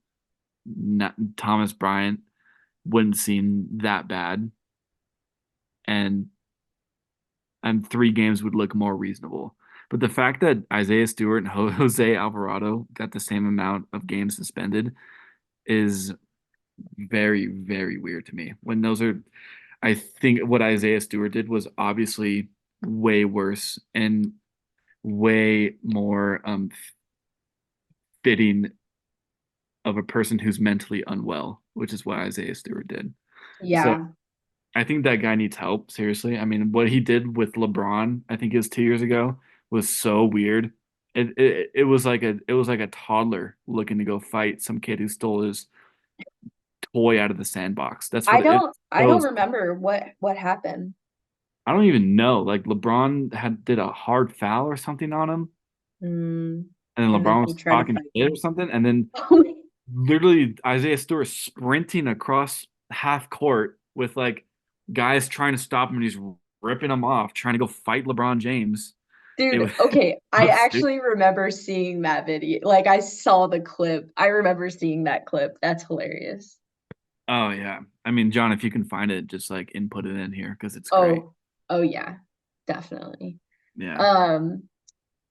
Thomas Bryant wouldn't seem that bad, and 3 games would look more reasonable. But the fact that Isaiah Stewart and Jose Alvarado got the same amount of games suspended is very, very weird to me. When those are, I think what Isaiah Stewart did was obviously way worse and way more fitting of a person who's mentally unwell, which is what Isaiah Stewart did. So Yeah. I think that guy needs help, seriously. I mean, what he did with LeBron, I think it was 2 years ago, was so weird. It was like a toddler looking to go fight some kid who stole his toy out of the sandbox. That's what it I don't shows. remember what happened. I don't even know. Like LeBron did a hard foul or something on him, Mm, and then and then LeBron he was tried to talking fight shit or him. something, and then literally Isaiah Stewart sprinting across half court with like guys trying to stop him, and he's ripping them off, trying to go fight LeBron James. It Dude, was okay, I so stupid. actually remember seeing that video. Like I saw the clip. I remember seeing that clip. That's hilarious. Oh yeah. I mean, John, if you can find it, just like input it in here because it's great. Oh, oh yeah, definitely. Yeah. Um,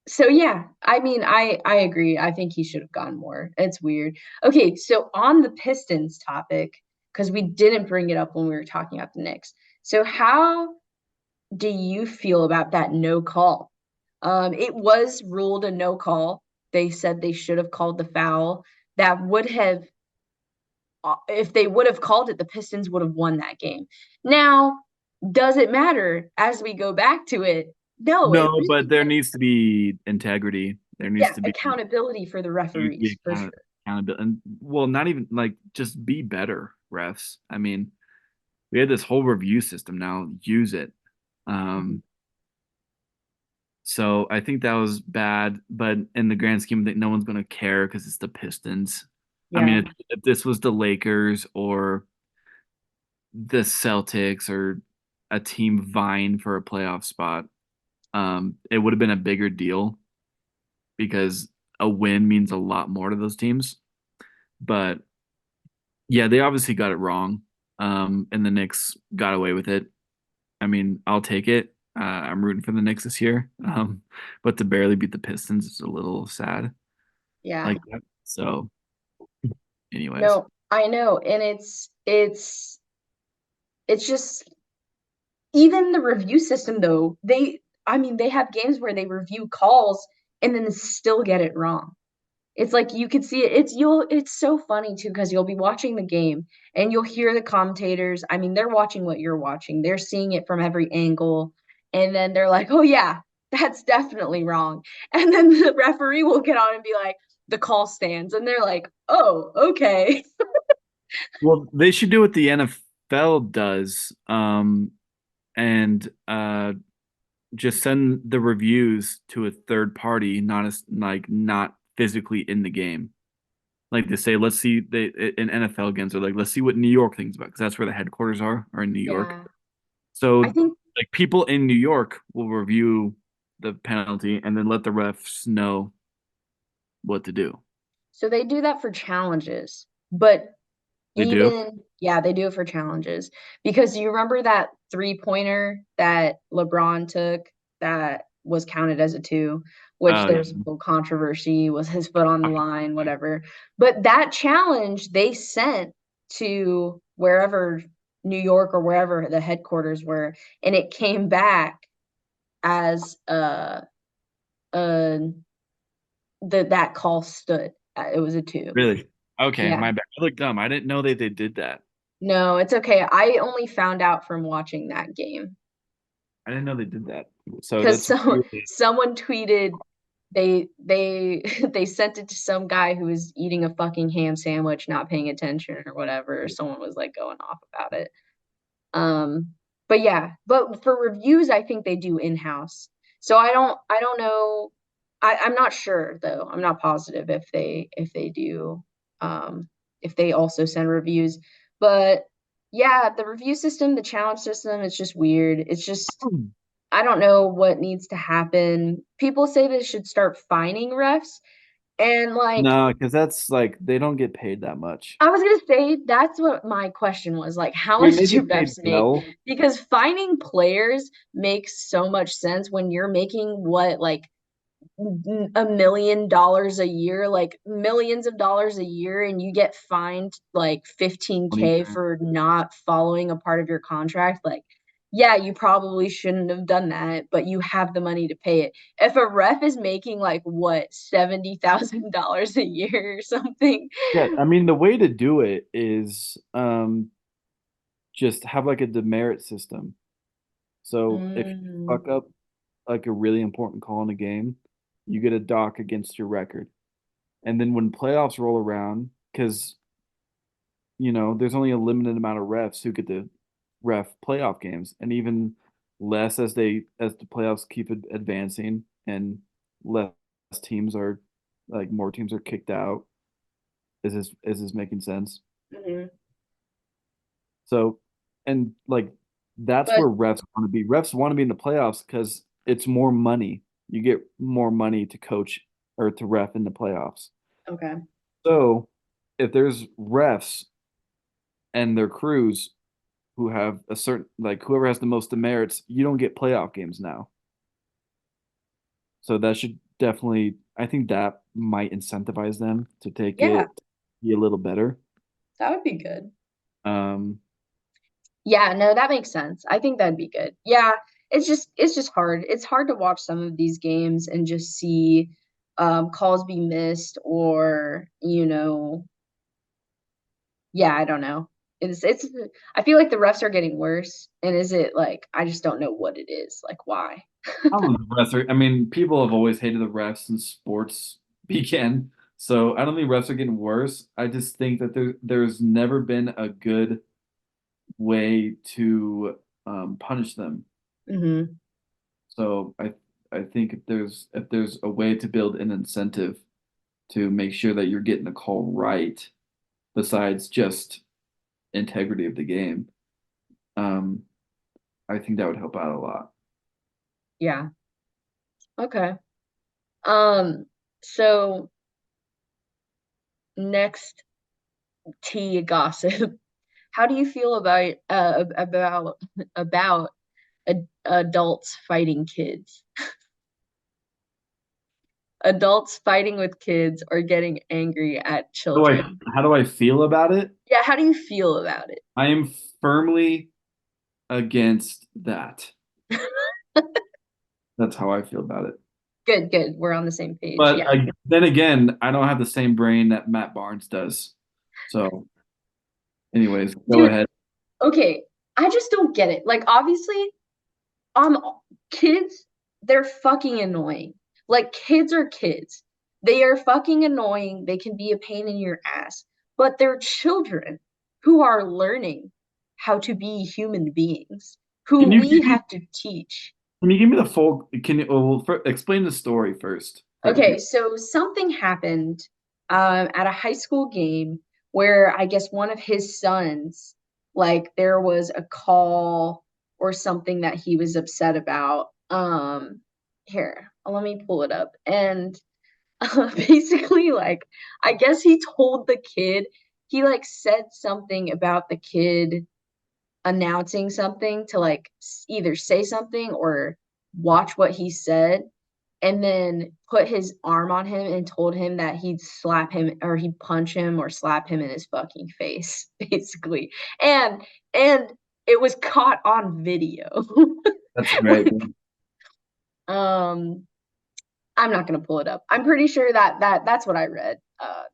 so yeah, I mean, I agree. I think he should have gone more. It's weird. Okay, so on the Pistons topic, because we didn't bring it up when we were talking about the Knicks. So how do you feel about that no call? It was ruled a no call. They said they should have called the foul. That would have, if they would have called it, the Pistons would have won that game. Now, does it matter as we go back to it? No, it No, really but there does. needs to be integrity. There needs Yeah, to be accountability for the needs to be referees for sure. accountability, and well, not even like just be better refs. I mean, we had this whole review system now. Use it. Mhm. Um, so I think that was bad, but in the grand scheme of things, no one's gonna care because it's the Pistons. I mean, Yeah, if this was the Lakers or the Celtics or a team vying for a playoff spot, it would have been a bigger deal because a win means a lot more to those teams. But yeah, they obviously got it wrong. And the Knicks got away with it. I mean, I'll take it. I'm rooting for the Knicks this year. But to barely beat the Pistons is a little sad. Yeah. Like that. So, anyways, No, I know. And it's just even the review system though, I mean, they have games where they review calls and then still get it wrong. It's like you could see it. It's so funny too, because you'll be watching the game and you'll hear the commentators. I mean, they're watching what you're watching. They're seeing it from every angle. And then they're like, oh yeah, that's definitely wrong. And then the referee will get on and be like, the call stands. And they're like, oh, okay. well, they should do what the NFL does, and just send the reviews to a third party, not as like not physically in the game. Like to say, let's see they in NFL games are like, let's see what New York thinks about because that's where the headquarters are in New York. Yeah. So I think like people in New York will review the penalty and then let the refs know what to do. so they do that for challenges, but They do? yeah, they do it for challenges because you remember that three-pointer that LeBron took that was counted as a two, which Oh yeah. there's no controversy, was his foot on the line, whatever. But that challenge they sent to wherever New York or wherever the headquarters were, and it came back as uh that call stood. It was a two. Really? Okay, Yeah. my bad. I looked dumb. I didn't know that they did that. No, it's okay. I only found out from watching that game I didn't know they did that. So because that's someone really someone tweeted they they sent it to some guy who was eating a fucking ham sandwich, not paying attention or whatever. Someone was like going off about it. Um, but yeah, but for reviews, I think they do in-house. So I don't know. I'm not sure though. I'm not positive if they do if they also send reviews. But yeah, the review system, the challenge system, it's just weird. It's just I don't know what needs to happen. People say they should start fining refs and like no, because that's like they don't get paid that much. I was gonna say that's what my question was like, how I mean, much they do get paid refs make? well. Because finding players makes so much sense when you're making what like $1 million a year, like millions of dollars a year, and you get fined like 20 15K for not following a part of your contract, like yeah, you probably shouldn't have done that, but you have the money to pay it. If a ref is making like what, $70,000 a year or something. Yeah, I mean the way to do it is just have like a demerit system. So if you Mm, fuck up like a really important call in a game, you get a dock against your record. And then when playoffs roll around, because there's only a limited amount of refs who get to ref playoff games, and even less as the playoffs keep advancing and less teams are like more teams are kicked out. Is this making sense? mhm. So, and like that's But where refs want to be. Refs want to be in the playoffs because it's more money. You get more money to coach or to ref in the playoffs. okay. So, if there's refs and their crews who have a certain like whoever has the most demerits, you don't get playoff games now. So that should definitely I think that might incentivize them to take Yeah, it be a little better. that would be good. Um, Yeah, no, that makes sense. I think that'd be good. Yeah, it's just hard. It's hard to watch some of these games and just see calls be missed or, yeah, I don't know. It's I feel like the refs are getting worse. And is it like I just don't know what it is. Like why? I don't know the refs are, I mean, people have always hated the refs since sports began. So I don't think refs are getting worse. I just think that there's never been a good way to punish them. Hmm. So I think if there's a way to build an incentive to make sure that you're getting the call right, besides just integrity of the game, um, I think that would help out a lot. Yeah. Okay. Um, so next tea gossip. How do you feel about about adults fighting kids. Adults fighting with kids or getting angry at children. How do I feel about it? Yeah, how do you feel about it? I am firmly against that. That's how I feel about it. Good, good. We're on the same page. But Yeah. then again, I don't have the same brain that Matt Barnes does. So, anyways, go Dude, ahead. okay. I just don't get it. Like, obviously, um, kids, they're fucking annoying. Like, kids are kids. They are fucking annoying. They can be a pain in your ass, but they're children who are learning how to be human beings, who Can you we give me have to teach. can you give me the full can you explain the story first for the Okay, people? so something happened at a high school game where I guess one of his sons, like there was a call or something that he was upset about. Here, let me pull it up. And basically, like, I guess he told the kid, he like said something about the kid announcing something to like either say something or watch what he said and then put his arm on him and told him that he'd slap him or he'd punch him or slap him in his fucking face, basically. And it was caught on video. That's great. Like, um, I'm not gonna pull it up. I'm pretty sure that's what I read.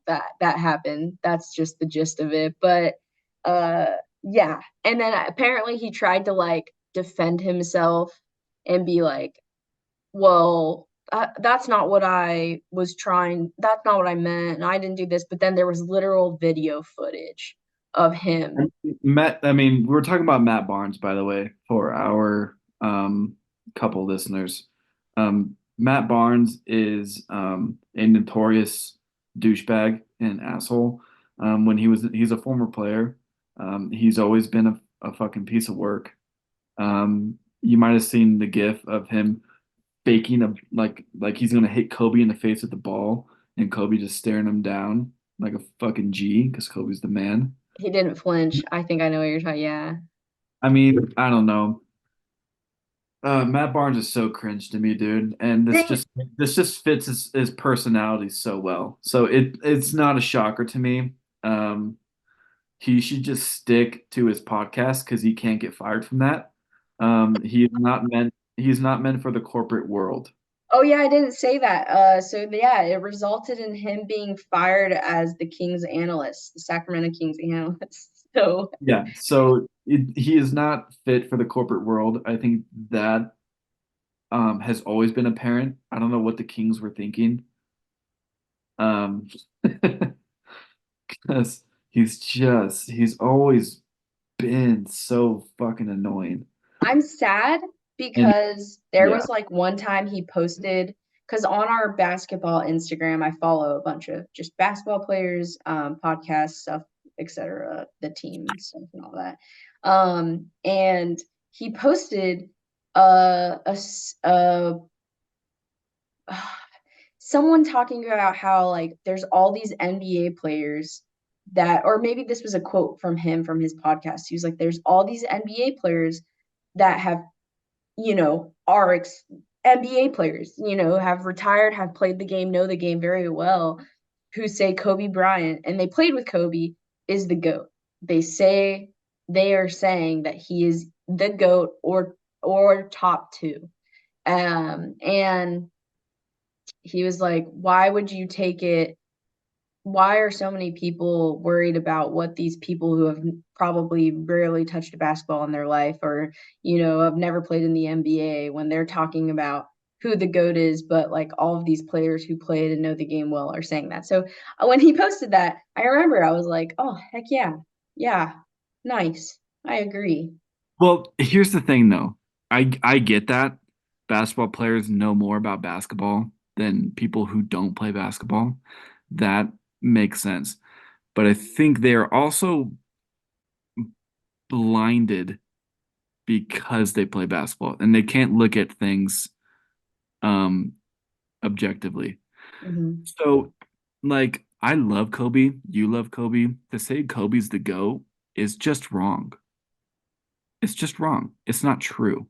That happened. That's just the gist of it. But yeah. And then apparently he tried to like defend himself and be like, well, that's not what I was trying. That's not what I meant. And I didn't do this. But then there was literal video footage of him. I mean, we were talking about Matt Barnes, by the way, for our couple listeners. Matt Barnes is a notorious douchebag and asshole. He's a former player. He's always been a fucking piece of work. You might have seen the gif of him faking like he's gonna hit Kobe in the face with the ball, and Kobe just staring him down like a fucking G because Kobe's the man. He didn't flinch. I think I know what you're talking. Yeah. I mean, I don't know. Matt Barnes is so cringe to me, dude, and Thing this just fits his personality so well. So it's not a shocker to me. He should just stick to his podcast because he can't get fired from that. He's not meant for the corporate world. Oh yeah, I didn't say that. So yeah, it resulted in him being fired as the Kings analyst, the Sacramento Kings analyst. So Yeah, so he is not fit for the corporate world. I think that has always been apparent. I don't know what the Kings were thinking. Um, because he's always been so fucking annoying. I'm sad And because there yeah, was like one time he posted because on our basketball Instagram, I follow a bunch of just basketball players, podcasts, stuff, etc., the team stuff and all that. And he posted a someone talking about how like there's all these NBA players that, or maybe this was a quote from him from his podcast. He was like, "There's all these NBA players that have, are NBA players, have retired, have played the game, know the game very well, who say Kobe Bryant, and they played with Kobe, is the GOAT. They say they are saying that he is the GOAT or top two." And he was like, why would you take it? Why are so many people worried about what these people who have probably rarely touched a basketball in their life or, have never played in the NBA when they're talking about who the GOAT is, but like all of these players who played and know the game well are saying that. So when he posted that, I remember I was like, oh, heck yeah. Yeah. Nice. I agree. well, here's the thing though. I get that basketball players know more about basketball than people who don't play basketball. That makes sense. But I think they're also blinded because they play basketball and they can't look at things um objectively. Mhm. So like I love Kobe, you love Kobe. To say Kobe's the GOAT is just wrong. It's just wrong. It's not true.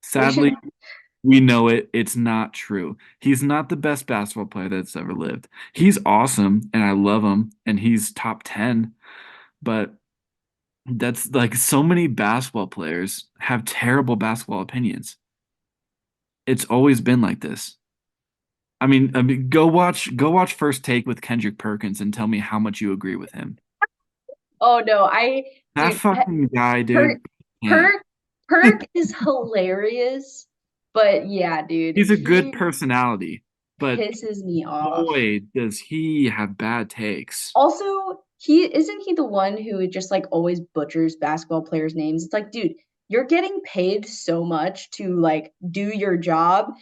Sadly, we know it. It's not true. He's not the best basketball player that's ever lived. He's awesome, and I love him, and he's top 10. But that's like so many basketball players have terrible basketball opinions. It's always been like this. I mean, go watch First Take with Kendrick Perkins and tell me how much you agree with him. Oh no, That dude, fucking guy, Perk dude, can't. Perk Perk is hilarious, but yeah, dude, He's a good he personality, but pisses me off. boy, does he have bad takes. Also, he isn't he the one who just like always butchers basketball players' names? It's like, dude, you're getting paid so much to like do your job.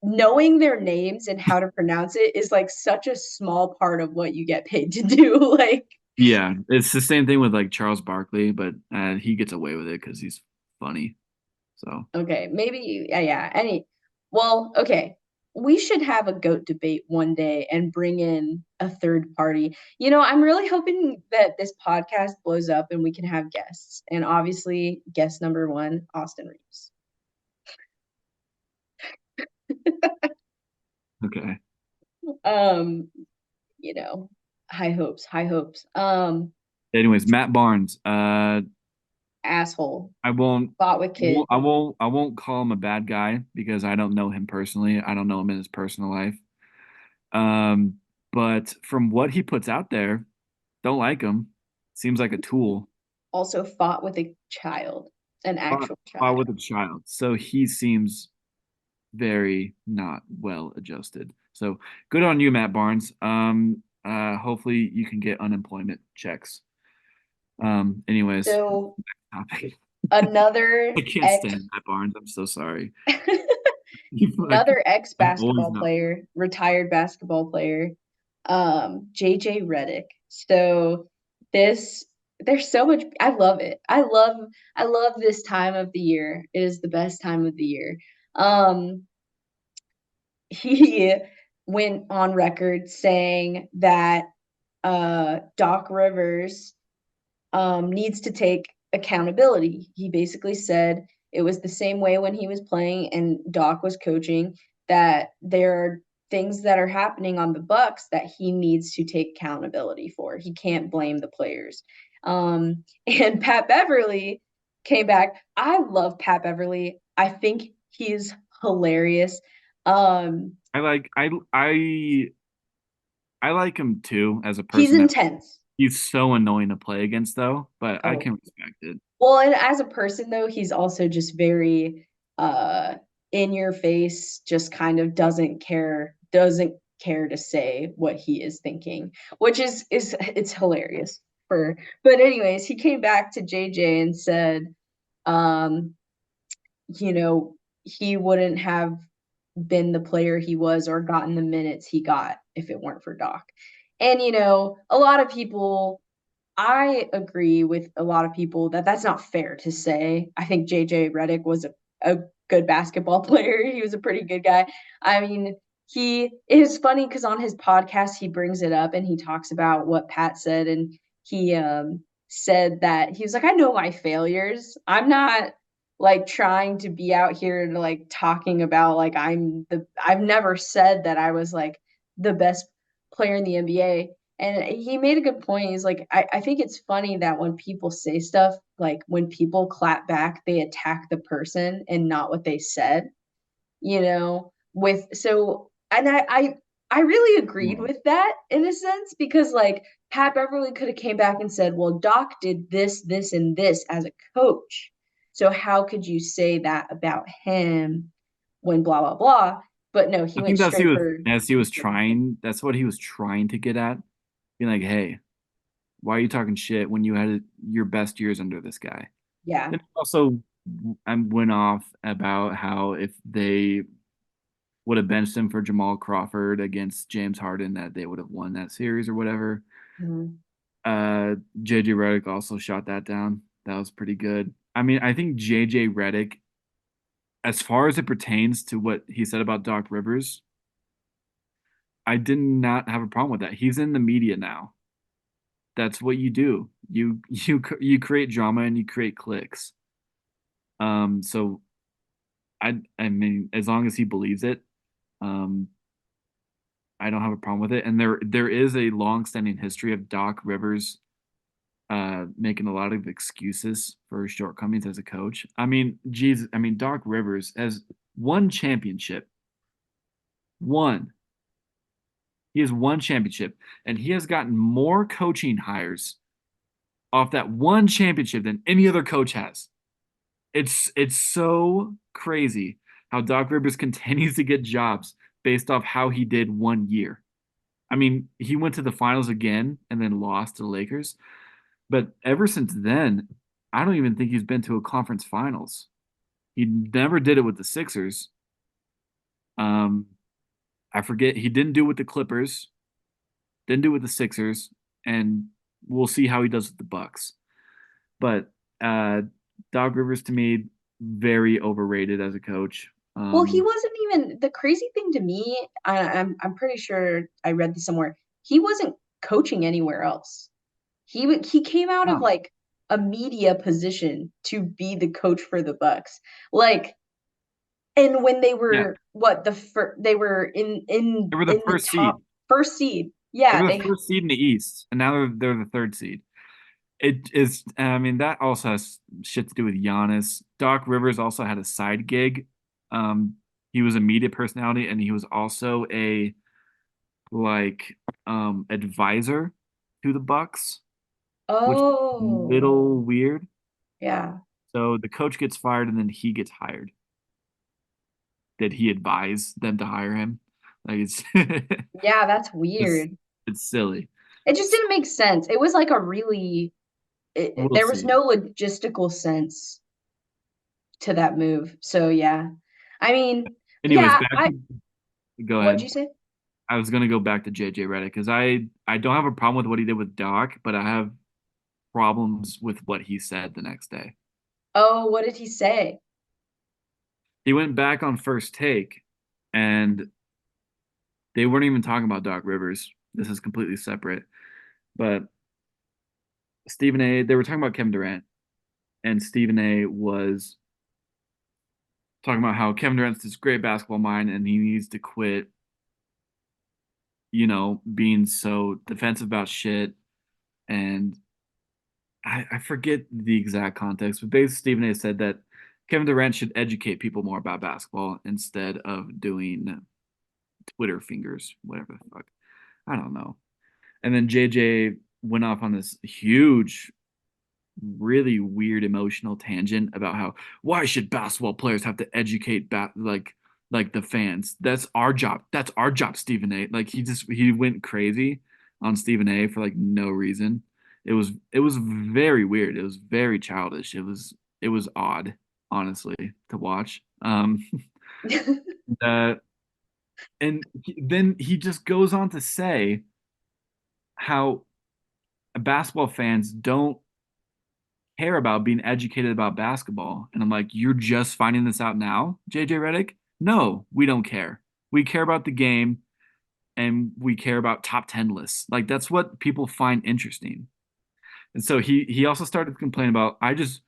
Knowing their names and how to pronounce it is like such a small part of what you get paid to do. Like, Yeah, it's the same thing with like Charles Barkley, but he gets away with it because he's funny. So okay, maybe yeah. Well, okay. We should have a goat debate one day and bring in a third party. I'm really hoping that this podcast blows up and we can have guests. And obviously, guest number one, Austin Reeves. okay. Um, you know, high hopes, high hopes. Anyways, Matt Barnes. Asshole. I won't. Fought with I won't, kids. I won't I won't call him a bad guy because I don't know him personally. I don't know him in his personal life. Um, but from what he puts out there, don't like him. Seems like a tool. Also fought with a child, an Fought, actual fought child. with a child. So he seems very not well adjusted. So good on you, Matt Barnes. Hopefully you can get unemployment checks. Anyways, So topic. another I can't ex stand Matt Barnes. I'm so sorry. another ex I've always basketball not. player, retired basketball player, JJ Redick. So this there's so much I love it. I love this time of the year. It is the best time of the year. Um he went on record saying that Doc Rivers needs to take accountability. He basically said it was the same way when he was playing and Doc was coaching, that there are things that are happening on the Bucks that he needs to take accountability for. He can't blame the players. And Pat Beverly came back. I love Pat Beverly. I think he's hilarious. Um, I like him too as a he's person. intense. He's so annoying to play against though, but I Oh, can respect it. well, and as a person though, he's also just very uh in your face, just kind of doesn't care to say what he is thinking, which is it's hilarious for but anyways, he came back to JJ and said, um, he wouldn't have been the player he was or gotten the minutes he got if it weren't for Doc. And a lot of people I agree with a lot of people that that's not fair to say. I think JJ Redick was a good basketball player. He was a pretty good guy. I mean, he it is funny because on his podcast he brings it up and he talks about what Pat said, and he said that he was like, I know my failures. I'm not like trying to be out here and like talking about like I've never said that I was like the best player in the NBA. And he made a good point. He's like, I think it's funny that when people say stuff, like when people clap back, they attack the person and not what they said, with so and I really agreed Yeah. with that in a sense because like Pat Beverly could have came back and said, well, Doc did this, this, and this as a coach. So how could you say that about him when blah blah blah? But no, he I went think that's he straight was for as he was trying. That's what he was trying to get at. Being like, hey, why are you talking shit when you had your best years under this guy? yeah. Then also, I went off about how if they would have benched him for Jamal Crawford against James Harden, that they would have won that series or whatever. Mhm. JJ Redick also shot that down. That was pretty good. I mean, I think JJ Redick, as far as it pertains to what he said about Doc Rivers, I did not have a problem with that. He's in the media now. That's what you do. You create drama and you create clicks. So I mean, as long as he believes it, um, I don't have a problem with it. And there is a long-standing history of Doc Rivers making a lot of excuses for his shortcomings as a coach. I mean, Jesus, I mean, Doc Rivers has one championship. One. He has one championship, and he has gotten more coaching hires off that one championship than any other coach has. It's so crazy how Doc Rivers continues to get jobs based off how he did 1 year. I mean, he went to the finals again and then lost to the Lakers, but ever since then, I don't even think he's been to a conference finals. He never did it with the Sixers. Um, I forget he didn't do it with the Clippers, didn't do it with the Sixers, and we'll see how he does with the Bucks. But uh, Doc Rivers to me very overrated as a coach. Well, he wasn't even the crazy thing to me. I'm pretty sure I read this somewhere. He wasn't coaching anywhere else. He came out of No. like a media position to be the coach for the Bucks. Like, and when they Yeah, were what they were they were the in the first seed. top first seed. They Yeah, were the first seed in the East, and now they're the third seed. It is, I mean, that also has shit to do with Giannis. Doc Rivers also had a side gig. Um, he was a media personality, and he was also a like advisor to the Bucks, which is a Oh, little weird. yeah. So the coach gets fired, and then he gets hired. Did he advise them to hire him? Like it's Yeah, that's it's weird. it's silly. It just didn't make sense. It was like a really We'll there was see. no logistical sense to that move. So yeah. I mean, Anyways, yeah, back I to go what'd ahead. you say? I was gonna go back to JJ Redick because I don't have a problem with what he did with Doc, but I have problems with what he said the next day. Oh, what did he say? He went back on First Take, and they weren't even talking about Doc Rivers. This is completely separate. But Stephen A. They were talking about Kevin Durant, and Stephen A. was talking about how Kevin Durant's this great basketball mind, and he needs to quit, being so defensive about shit. And I forget the exact context, but basically Stephen A said that Kevin Durant should educate people more about basketball instead of doing Twitter fingers, whatever the fuck. I don't know. And then JJ went off on this huge, really weird emotional tangent about how why should basketball players have to educate like the fans? That's our job. That's our job, Stephen A. Like he went crazy on Stephen A for like no reason. It was very weird. It was very childish. It was odd, honestly, to watch. Uh, then he just goes on to say how basketball fans don't care about being educated about basketball. And I'm like, you're just finding this out now, JJ Redick? No, we don't care. We care about the game and we care about top 10 lists. Like that's what people find interesting. And so he also started to complain about I just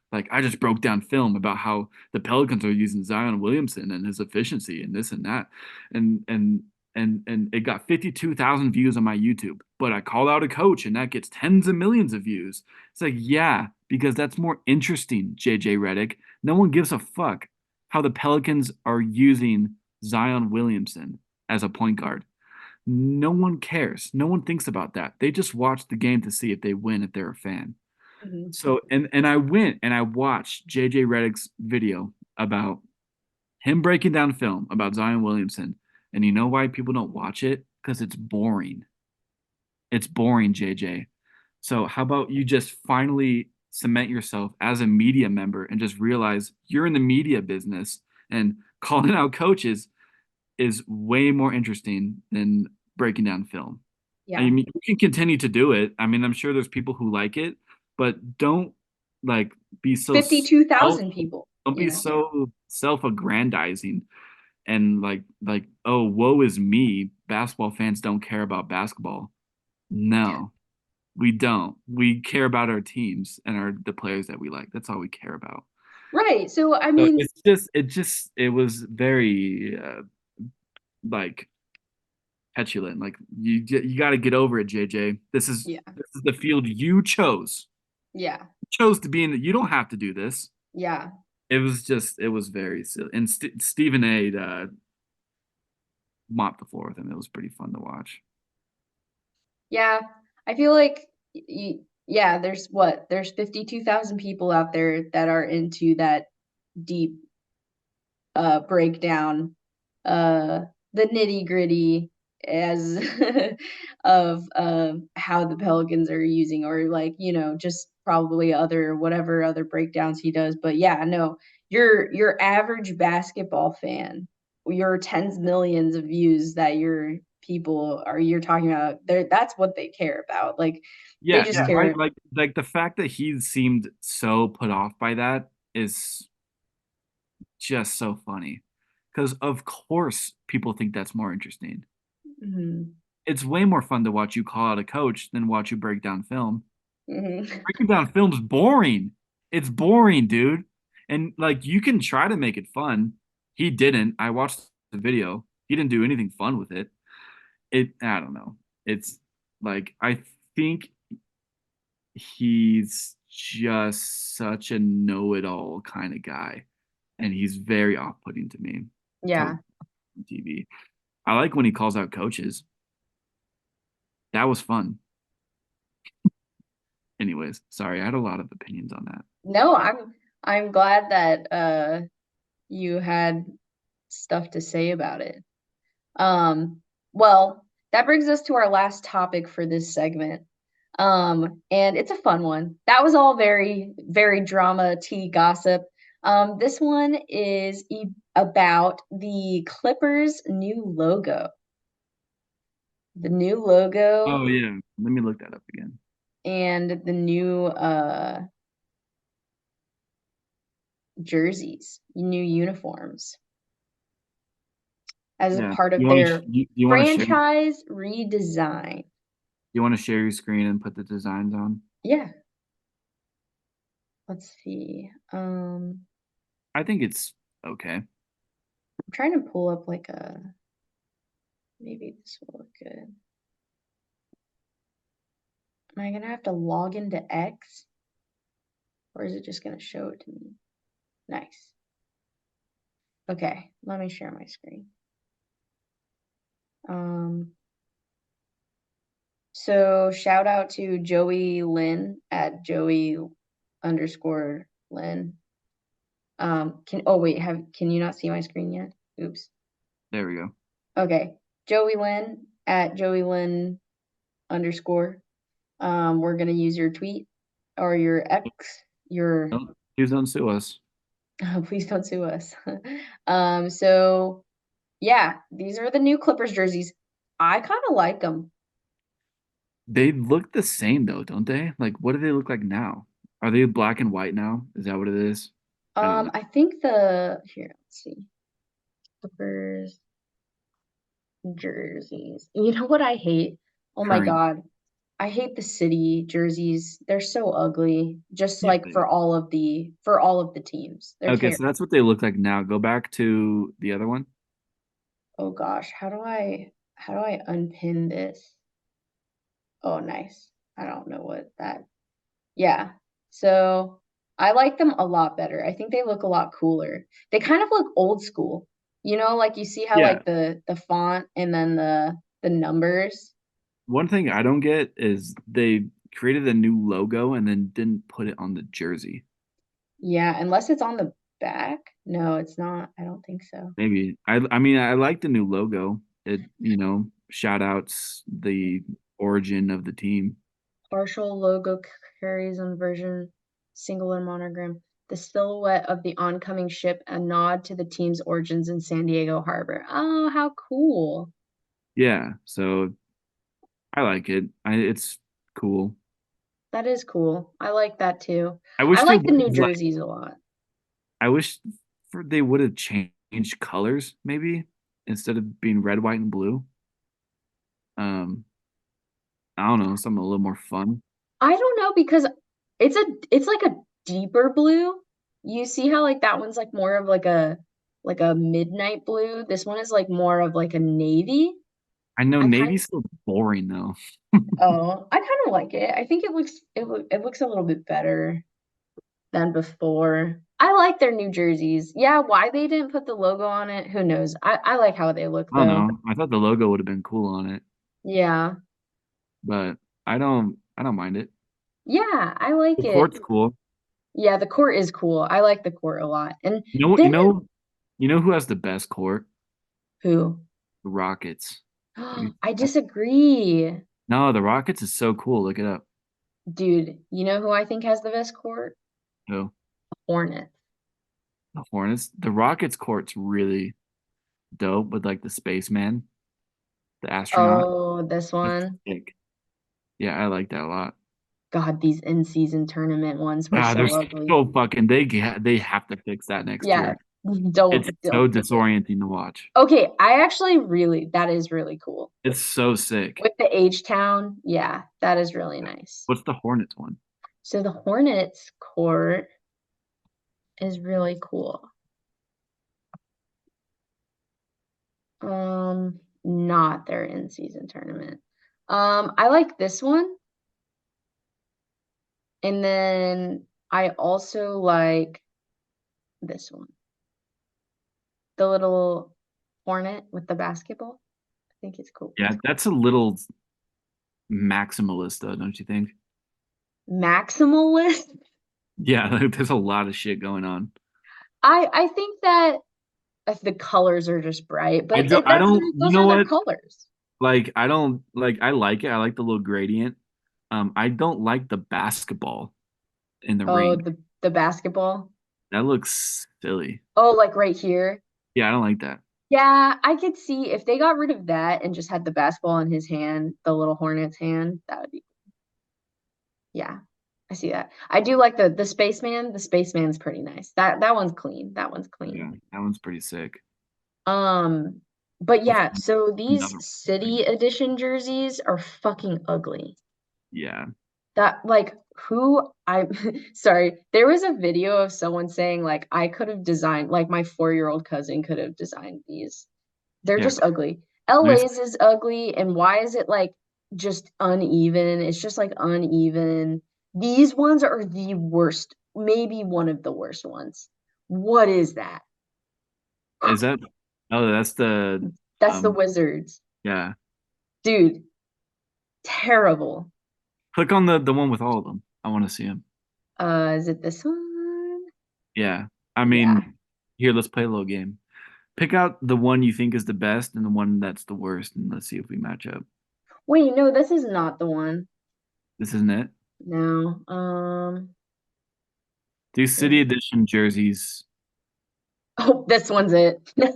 broke down film about how the Pelicans are using Zion Williamson and his efficiency and this and that. And it got 52,000 views on my YouTube. But I called out a coach and that gets tens of millions of views. It's like, yeah, because that's more interesting, JJ Redick. No one gives a fuck how the Pelicans are using Zion Williamson as a point guard. No one cares. No one thinks about that. They just watch the game to see if they win if they're a fan. Mhm. So and I went and I watched JJ Redick's video about him breaking down film about Zion Williamson. And you know why people don't watch it? Because it's boring. It's boring, JJ. So how about you just finally cement yourself as a media member and just realize you're in the media business and calling out coaches is way more interesting than breaking down film. I Yeah. mean, you can continue to do it. I mean, I'm sure there's people who like it, but don't like be so self 52,000 people, don't you be know. so self-aggrandizing and like, oh, woe is me. Basketball fans don't care about basketball. No, we don't. We care about our teams and the players that we like. That's all we care about. Right. So I So mean, it was very like petulant. Like you got to get over it, JJ. yeah, This is the field you chose. yeah, You chose to be in. You don't have to do this. yeah, It was very silly. And Stephen A. Mopped the floor with him. It was pretty fun to watch. yeah. I feel like yeah, there's 52,000 people out there that are into that deep breakdown, the nitty-gritty as of how the Pelicans are using, or like, just probably other whatever other breakdowns he does. But yeah, no, your average basketball fan, your tens millions of views that your people are you're talking about, that's what they care about. Like they Yeah, just and care. like the fact that he seemed so put off by that is just so funny. Because of course people think that's more interesting. Mhm, It's way more fun to watch you call out a coach than watch you break down film. mhm. Breaking down film's boring. It's boring, dude. And like you can try to make it fun. He didn't. I watched the video. He didn't do anything fun with it. I don't know. It's like I think he's just such a know-it-all kind of guy, and he's very off-putting to me to Yeah. on TV. I like when he calls out coaches. That was fun. Anyways, sorry, I had a lot of opinions on that. No, I'm glad that you had stuff to say about it. Um, well, that brings us to our last topic for this segment. And it's a fun one. That was all very, very drama tea gossip. This one is about the Clippers' new logo. The new logo Oh yeah, let me look that up again. and the new jerseys, new uniforms as a Yeah, part of their you want to share franchise redesign. you want to share your screen and put the designs on? Yeah, let's see. I think it's okay. I'm trying to pull up like maybe this will look good. Am I gonna have to log into X, or is it just gonna show it to me? Nice. Okay, let me share my screen. Um, so shout out to Joey Lynn at Joey underscore Lynn. Oh wait, can you not see my screen yet? Oops. There we go. Okay. Joey Lynn at Joey Lynn underscore. We're gonna use your tweet or your X, your Please don't sue us. please don't sue us. So yeah, these are the new Clippers jerseys. I kind of like them. They look the same though, don't they? Like, what do they look like now? Are they black and white now? Is that what it is? I don't know. I think here, let's see. Clippers jerseys. You know what I hate? Oh my Current. God. I hate the city jerseys. They're so ugly. Just Yeah. like for all of the teams. They're Okay, terrible. so that's what they look like now. Go back to the other one. Oh gosh, how do I unpin this? Oh, nice. I don't know what that. Yeah. So I like them a lot better. I think they look a lot cooler. They kind of look old school. Like you see how Yeah. like the font and then the numbers. One thing I don't get is they created a new logo and then didn't put it on the jersey. Yeah, unless it's on the back. No, it's not. I don't think so. Maybe I mean I like the new logo. It shout outs the origin of the team. Partial logo carries on version singular monogram. The silhouette of the oncoming ship, a nod to the team's origins in San Diego Harbor. Oh, how cool. Yeah, so I like it. It's cool. That is cool. I like that too. I I wish they like the would new have like jerseys a lot. I wish they would have changed colors maybe instead of being red, white, and blue. Um, I don't know, something a little more fun. I don't know because it's like a deeper blue, You see how like that one's like more of like a midnight blue. This one is like more of like a navy. I know I kind navy's so boring though. Oh, I kind of like it. I think it looks a little bit better than before. I like their new jerseys. Yeah, why they didn't put the logo on it, who knows? I like how they look I don't though. know. I thought the logo would have been cool on it, Yeah. but I don't mind it. Yeah, I like The it. court's cool. Yeah, the court is cool. I like the court a lot. And You know what? then You know who has the best court? who? The Rockets. I disagree. No, the Rockets is so cool. Look it up. Dude, you know who I think has the best court? No, Hornets. the Hornets. The Rockets court's really dope with like the spaceman, the astronaut. Oh, this That's one. sick. Yeah, I like that a lot. God, these in-season tournament ones were Ah, they're so ugly. so fucking. They have to fix that next Yeah, year. It's so don't do it. disorienting to watch. Okay, I actually really that is really cool. It's so sick. With the H-Town, yeah, that is really nice. What's the Hornets one? So the Hornets court is really cool. Not their in-season tournament. I like this one. And then I also like this one. The little hornet with the basketball. I think it's cool. Yeah, that's a little maximalist though, don't you think? Maximalist. Yeah, there's a lot of shit going on. I think that if the colors are just bright, but I don't, you those know are their what? colors. Like, I don't, like, I like it. I like the little gradient. I don't like the basketball in the Oh, ring. the basketball. That looks silly. Oh, like right here. Yeah, I don't like that. Yeah, I could see if they got rid of that and just had the basketball in his hand, the little Hornet's hand, that would be yeah. I see that. I do like the spaceman. The spaceman's pretty nice. That one's clean. That one's Yeah, clean. that one's pretty sick. Um, but What's yeah, so these another city thing? edition jerseys are fucking ugly. Yeah. That like who I sorry, there was a video of someone saying like I could have designed like my 4-year-old cousin could have designed these. They're Yeah. just ugly. Nice. LA's is ugly, and why is it like just uneven? It's just like uneven. These ones are the worst, maybe one of the worst ones. What is that? Is that, oh, that's the, That's the um, Wizards. yeah. Dude, terrible. Click on the one with all of them. I want to see them. Is it this one? Yeah. I Yeah. mean, here, let's play a little game. Pick out the one you think is the best and the one that's the worst, and let's see if we match up. Wait, no, this is not the one. This isn't it. No. Do City Edition jerseys. Oh, this one's it. Oh,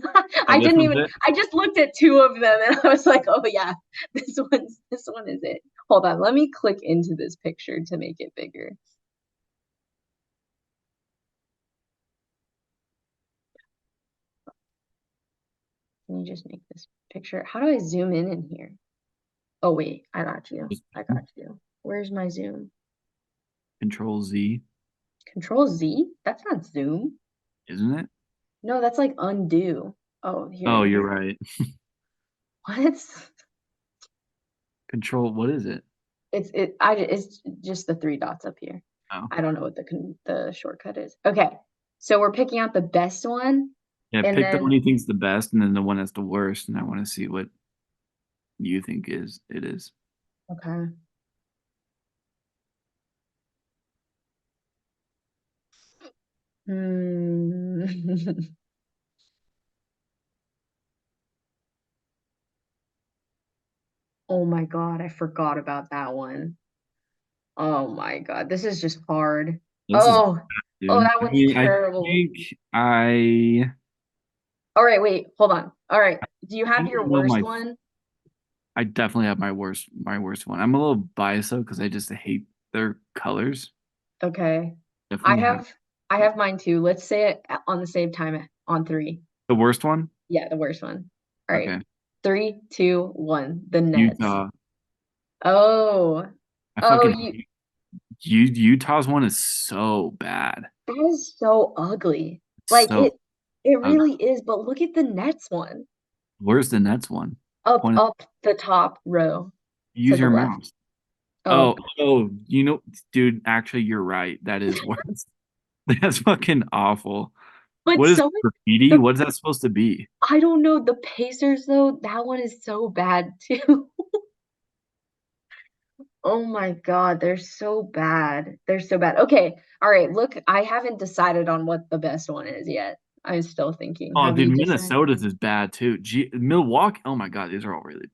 I this didn't one's even it? I just looked at two of them and I was like, oh yeah, this one is it. Hold on, let me click into this picture to make it bigger. Can you just make this picture? How do I zoom in here? Oh wait, I got you. I got you. Where's my zoom? Control Z, Control Z? That's not zoom. isn't it? No, that's like undo. Oh, Oh, here. you're right. What? Control, what is it? It's just the three dots up here. Oh, I don't know what the shortcut is. Okay. So we're picking out the best one yeah. and Pick the one then you think's the best, and then the one that's the worst, and I want to see what you think it is. okay. Hmm. Oh my God, I forgot about that one. Oh my God, this is just hard. This is, Oh, oh, dude. that I one's mean, I terrible. think I All right, wait, hold on. All right, do you I have your don't know worst my. one? I definitely have my worst one. I'm a little biased though because I just hate their colors. Okay. I Definitely have have I have mine too. Let's say it on the same time on three. the worst one. Yeah, the worst one. All right. Okay, 3, 2, 1. The Nets. Utah. Oh. I Oh, fucking you hate Utah's one is so bad. That is so ugly. Like So it ugly. really is, but look at the Nets one. Where's the Nets one? Up Point of, up the top row to use the your left. mouse. Oh, Oh, dude, actually you're right. That is worse. That's fucking awful. but What is so graffiti? the What is that supposed to be? I don't know, the Pacers though, that one is so bad too. Oh my God, they're so bad. They're so bad. Okay, all right. Look, I haven't decided on what the best one is yet. I'm still thinking. Oh, Have dude, you decided? Minnesota's is bad too. Milwaukee. Oh my God, these are all really.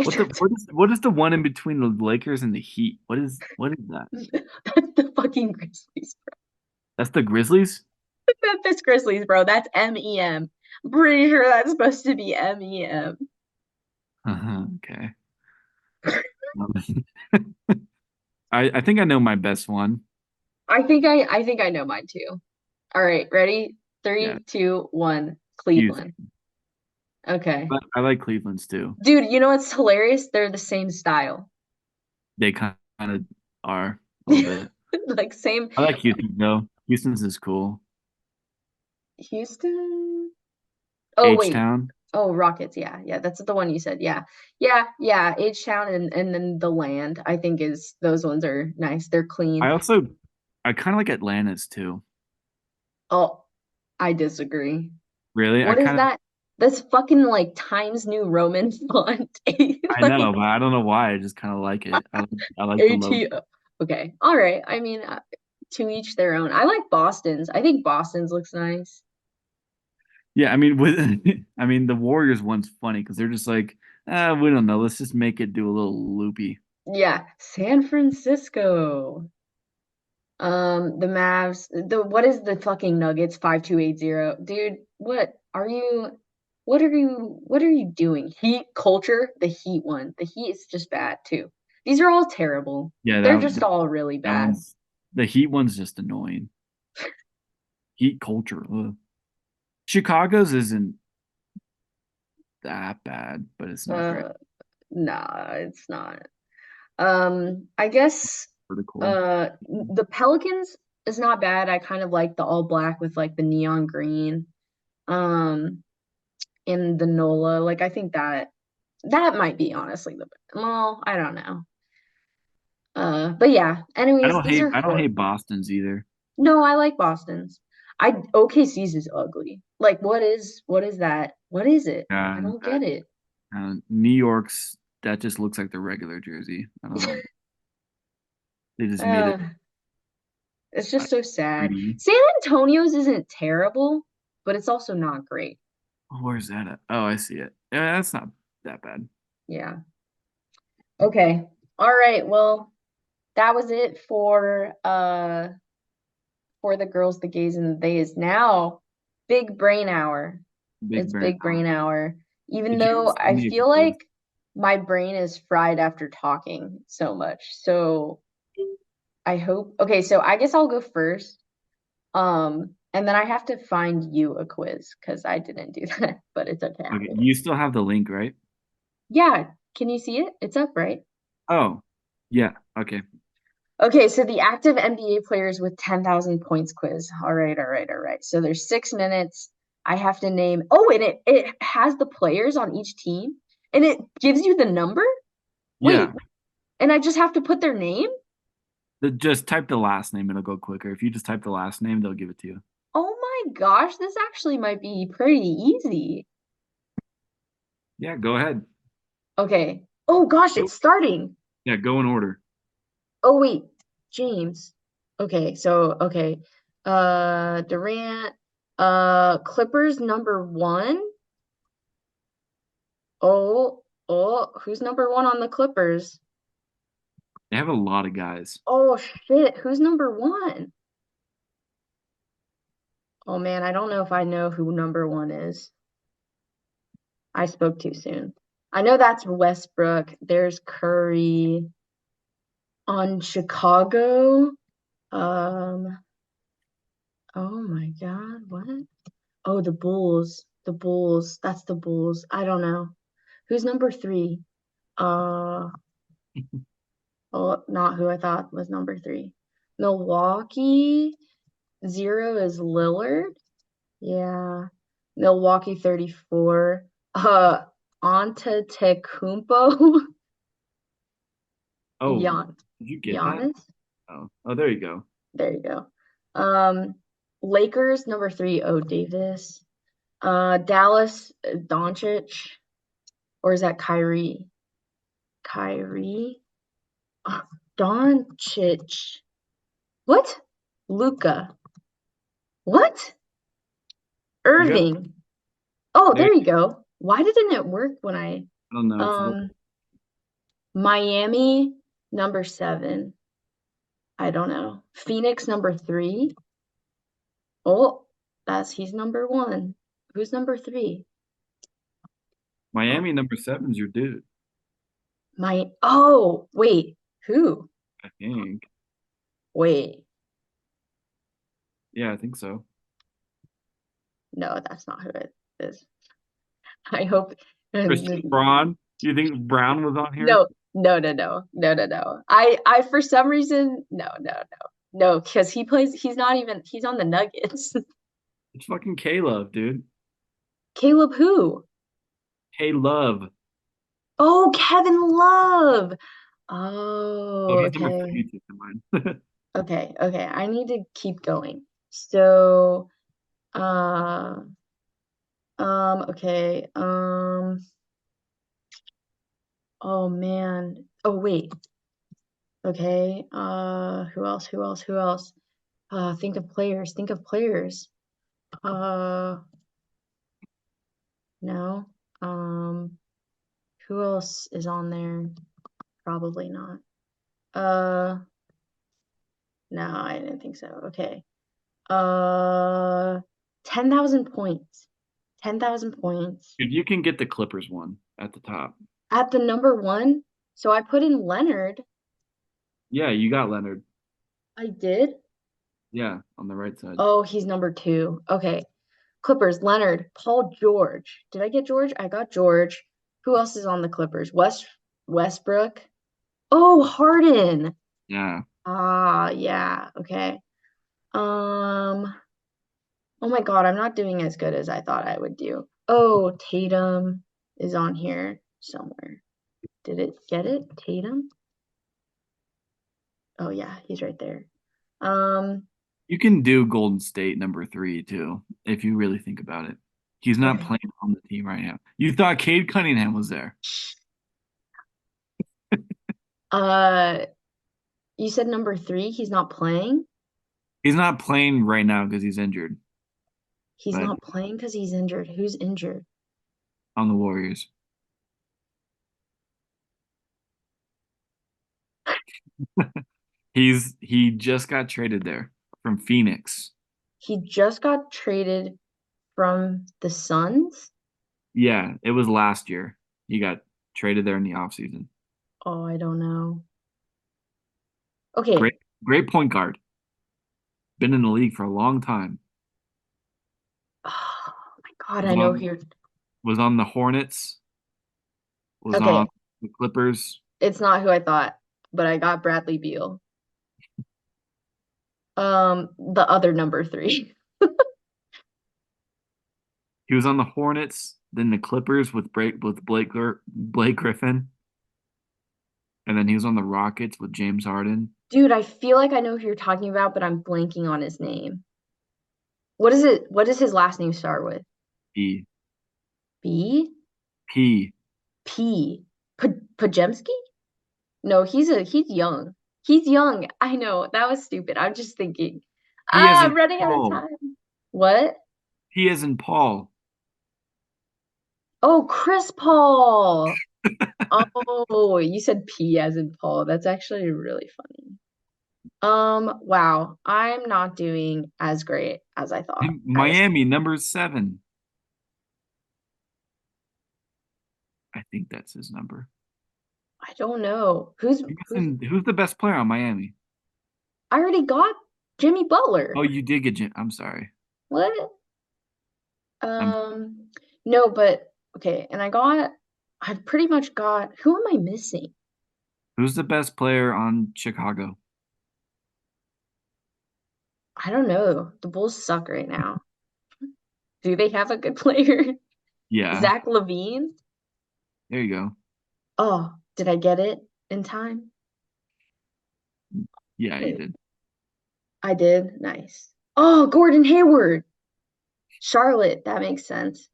What is the one in between the Lakers and the Heat? What is that? That's the fucking Grizzlies, That's the Grizzlies? bro. Memphis Grizzlies, bro. That's MEM. I'm pretty sure that's supposed to be MEM. Okay. I think I know my best one. I think I know mine too. All right, ready? Yeah, Three, two, one. Houston. Cleveland. Okay. But I like Cleveland's too. Dude, you know what's hilarious? They're the same style. They kind of are a little bit. Like same I like Houston though. Houston's is cool. Houston. Oh H wait. Town. Oh, Rockets. Yeah, yeah, that's the one you said. Yeah, yeah, yeah. H-Town and then the land. I think is those ones are nice. They're clean. I kind of like Atlanta's too. Oh, I disagree. Really, What is that? That's fucking like Times New Roman font. I Like know, but I don't know why. I just kind of like it. I like the logo. AT. Okay, all right. I mean, to each their own. I like Boston's. I think Boston's looks nice. Yeah, I mean, with I mean, the Warriors one's funny because they're just like, we don't know. Let's just make it do a little loopy. Yeah, San Francisco. The Mavs, what is the fucking Nuggets 5280? Dude, what are you doing? Heat culture, the Heat one. The Heat is just bad too. These are all terrible. Yeah, They're just all really that bad. one's the Heat one's just annoying. Heat culture. Ugh. Chicago's isn't that bad, but it's not great. Uh, nah, it's not. I guess Pretty cool. the Pelicans is not bad. I kind of like the all black with like the neon green. Um, in the NOLA. Like I think that might be honestly the well, I don't know. But yeah, anyways, these are I don't horrible. hate Boston's either. No, I like Boston's. I OKC's is ugly. Like what is that? What is it? I And don't get it. New York's that just looks like the regular jersey. I don't know. They just made it Uh, it's just so sad. 3D. San Antonio's isn't terrible, but it's also not great. Oh, where's that at? Oh, I see it. Yeah, that's not that bad. Yeah. Okay. All right. Well, that was it for the girls, the gays, and the theys. Now, big brain hour. Big It's brain. big brain hour. Even Did you though send I me a feel quiz? like my brain is fried after talking so much. So I hope. Okay, so I guess I'll go first. And then I have to find you a quiz because I didn't do that, but it's okay. Okay, you still have the link, right? Yeah, can you see it? It's up, right? Oh, yeah. Okay. Okay, so the active NBA players with 10,000 points quiz. All right, all right, all right. So there's 6 minutes. I have to name. Oh, and it has the players on each team, and it gives you the number. Wait, Yeah. and I just have to put their name? Just type the last name. It'll go quicker. If you just type the last name, they'll give it to you. Oh my gosh, this actually might be pretty easy. Yeah, go ahead. Okay. Oh gosh, Go. it's starting. Yeah, go in order. Oh wait, James. Okay, so okay. Durant, Clippers number one. Oh, who's number one on the Clippers? They have a lot of guys. Oh shit, who's number one? Oh man, I don't know if I know who number one is. I spoke too soon. I know that's Westbrook. There's Curry on Chicago. Um, oh my God, what? Oh, the Bulls. The Bulls. That's the Bulls. I don't know. Who's number three? Uh, oh, not who I thought was number three. Milwaukee, 0 is Lillard. Yeah. Milwaukee 34. Antetokounmpo. Oh, Gian did you get that? Giannis. Oh, there you go. There you go. Lakers number 3, O Davis. Dallas, Doncic, or is that Kyrie? Kyrie, Doncic. What? Luca. What? You got Irving. Oh, there. there you go. Why didn't it work when I don't know. Miami number 7. I don't know. Phoenix number 3. Oh, he's number 1. Who's number 3? Miami number 7's your dude. Wait, who? I think. Wait, Yeah, I think so. no, that's not who it is. I hope. Christian Braun. You think Brown was on here? No. I for some reason, no, because he's on the Nuggets. It's fucking K-Love, dude. Caleb who? K-Love. Oh, Kevin Love. Oh, Oh, he's number okay. 32 in mine. Okay. I need to keep going. So, okay. Oh man. Oh wait. Okay. Who else? Think of players. Uh, no. Who else is on there? Probably not. No, I didn't think so. Okay. 10,000 points. 10,000 points. Dude, you can get the Clippers one at the top. At the number 1, so I put in Leonard. Yeah, you got Leonard. I did? Yeah, on the right side. Oh, he's number 2. Okay. Clippers, Leonard, Paul George. Did I get George? I got George. Who else is on the Clippers? Westbrook. Oh, Harden. Yeah. Yeah. Okay. Oh my God, I'm not doing as good as I thought I would do. Oh, Tatum is on here somewhere. Did it get it? Tatum? Oh yeah, he's right there. You can do Golden State number 3 too, if you really think about it. He's not Okay. playing on the team right now. You thought Cade Cunningham was there. You said number 3, he's not playing? He's not playing right now because he's injured. He's But not playing because he's injured. Who's injured? on the Warriors. He just got traded there from Phoenix. He just got traded from the Suns? Yeah, it was last year. He got traded there in the offseason. Oh, I don't know. Okay. Great point guard. Been in the league for a long time. Oh my God, I know here. Was on the Hornets. Was Okay. on the Clippers. It's not who I thought, but I got Bradley Beal. The other number 3. He was on the Hornets, then the Clippers with Blake Griffin, and then he was on the Rockets with James Harden. Dude, I feel like I know who you're talking about, but I'm blanking on his name. What is it? What does his last name start with? P. B? P. P. Pajemski? No, he's young. He's young. I know. That was stupid. I'm just thinking. I'm running out of time. What? P as in Paul. Oh, Chris Paul. Oh, you said P as in Paul. That's actually really funny. Wow. I'm not doing as great as I thought. Miami, number 7. I think that's his number. I don't know. Who's the best player on Miami? I already got Jimmy Butler. Oh, you did get Jim. I'm sorry. What? No, but okay, and I pretty much got, who am I missing? Who's the best player on Chicago? I don't know. The Bulls suck right now. Do they have a good player? Yeah, Zach LaVine? there you go. Oh, did I get it in time? Yeah, you Wait, did. I did. Nice. Oh, Gordon Hayward. Charlotte. That makes sense.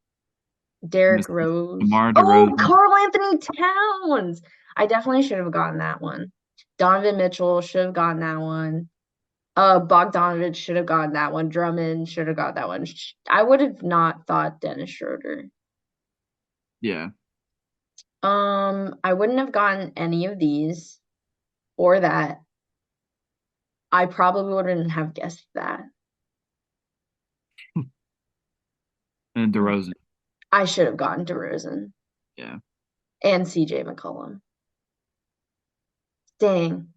Derrick Missed Rose. DeMar Oh, DeRozan. Karl Anthony Towns. I definitely should have gotten that one. Donovan Mitchell should have gotten that one. Bogdanovich should have gotten that one. Drummond should have got that one. I would have not thought Dennis Schroeder. Yeah. I wouldn't have gotten any of these or that. I probably wouldn't have guessed that. And DeRozan. I should have gotten DeRozan Yeah. and CJ McCollum. Dang.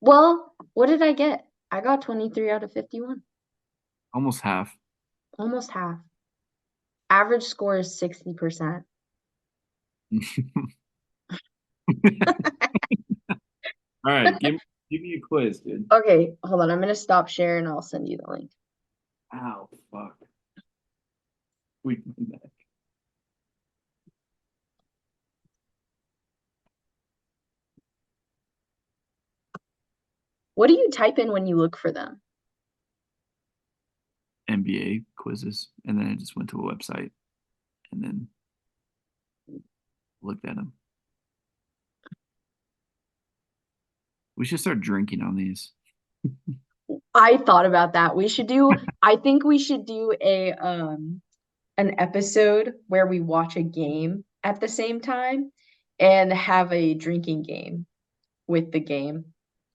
Well, what did I get? I got 23 out of 51. Almost half. Almost half. Average score is 60%. All right, give me a quiz, dude. Okay, hold on. I'm gonna stop sharing and I'll send you the link. Ow, fuck. We back. What do you type in when you look for them? NBA quizzes, and then I just went to a website and then looked at them. We should start drinking on these. I thought about that. I think we should do an episode where we watch a game at the same time and have a drinking game with the game.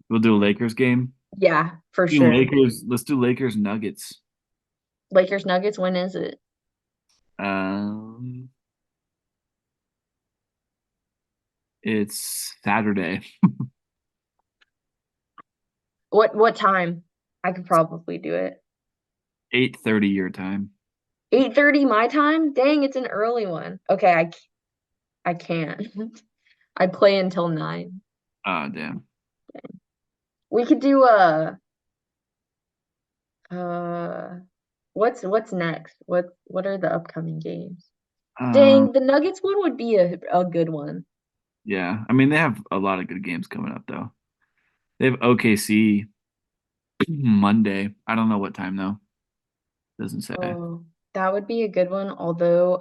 We'll do a Lakers game. Yeah, for Do sure. Lakers. Let's do Lakers Nuggets. Lakers Nuggets, when is it? Um, it's Saturday, What time? I could probably do it. 8:30 your time. 8:30 my time? Dang, it's an early one. Okay, I can't. I play until 9. Ah, damn. We could do uh what's next? What are the upcoming games? Um, Dang, the Nuggets one would be a good one. yeah. I mean, they have a lot of good games coming up though. They have OKC Monday. I don't know what time though. Doesn't say. Oh, that would be a good one. Although,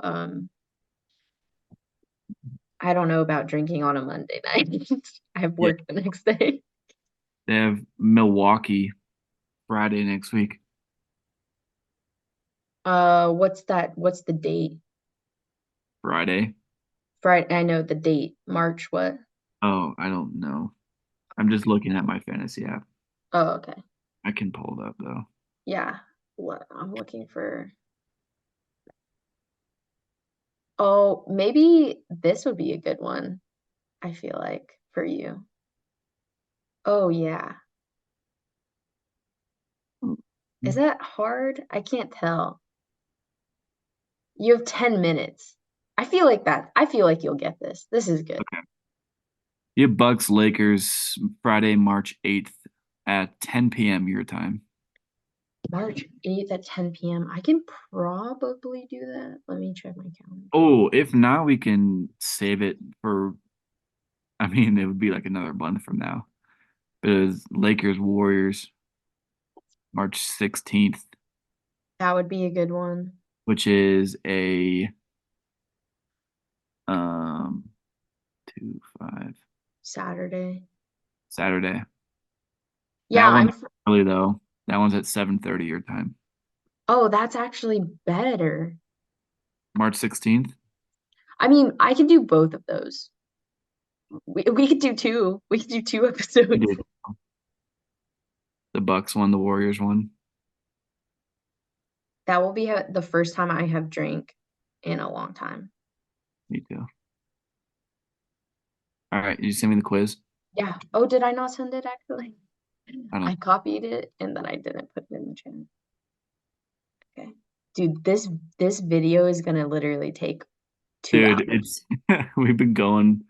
I don't know about drinking on a Monday night. I have Yeah. work the next day. They have Milwaukee Friday next week. What's that? What's the date? Friday. Friday, I know the date. March what? Oh, I don't know. I'm just looking at my fantasy app. Oh, okay. I can pull it up though. Yeah. What I'm looking for. Oh, maybe this would be a good one, I feel like, for you. Oh, yeah. Is that hard? I can't tell. You have 10 minutes. I feel like you'll get this. This is good. Okay. You have Bucks Lakers Friday, March 8th at 10 p.m. your time. March 8th at 10 p.m. I can probably do that. Let me check my calendar. Oh, if not, we can save it for, I mean, it would be like another month from now. But it was Lakers Warriors March 16th, That would be a good one. which is a 2-5 Saturday. Saturday. Yeah, That one's early though. That one's at 7:30 your time. oh, that's actually better. March 16th. I mean, I can do both of those. We could do two. We could do two We episodes. did. The Bucks won, the Warriors won. That will be the first time I have drank in a long time. Me too. All right, you send me the quiz. Yeah. Oh, did I not send it actually? I don't. I copied it and then I didn't put it in the chat. Okay. Dude, this video is gonna literally take 2 Dude, hours it's we've been going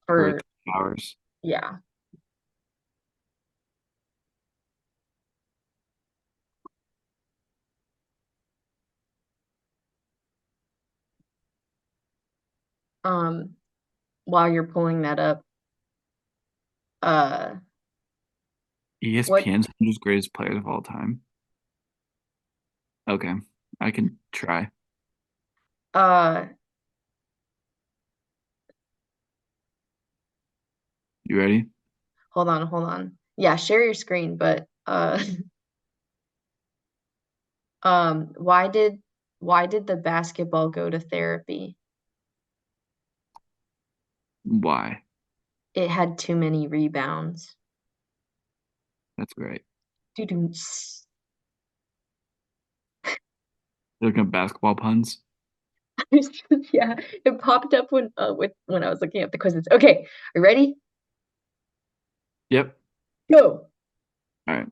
for for 3 hours. yeah. Um, while you're pulling that up, uh, what ESPN's 100 greatest players of all time. Okay, I can try. uh You ready? hold on, hold on. Yeah, share your screen, but why did the basketball go to therapy? Why? It had too many rebounds. That's great. Doo-doo. You're looking at basketball puns? Yeah, it popped up when I was looking at the quizzes. Okay, are you ready? Yep. Go. All right.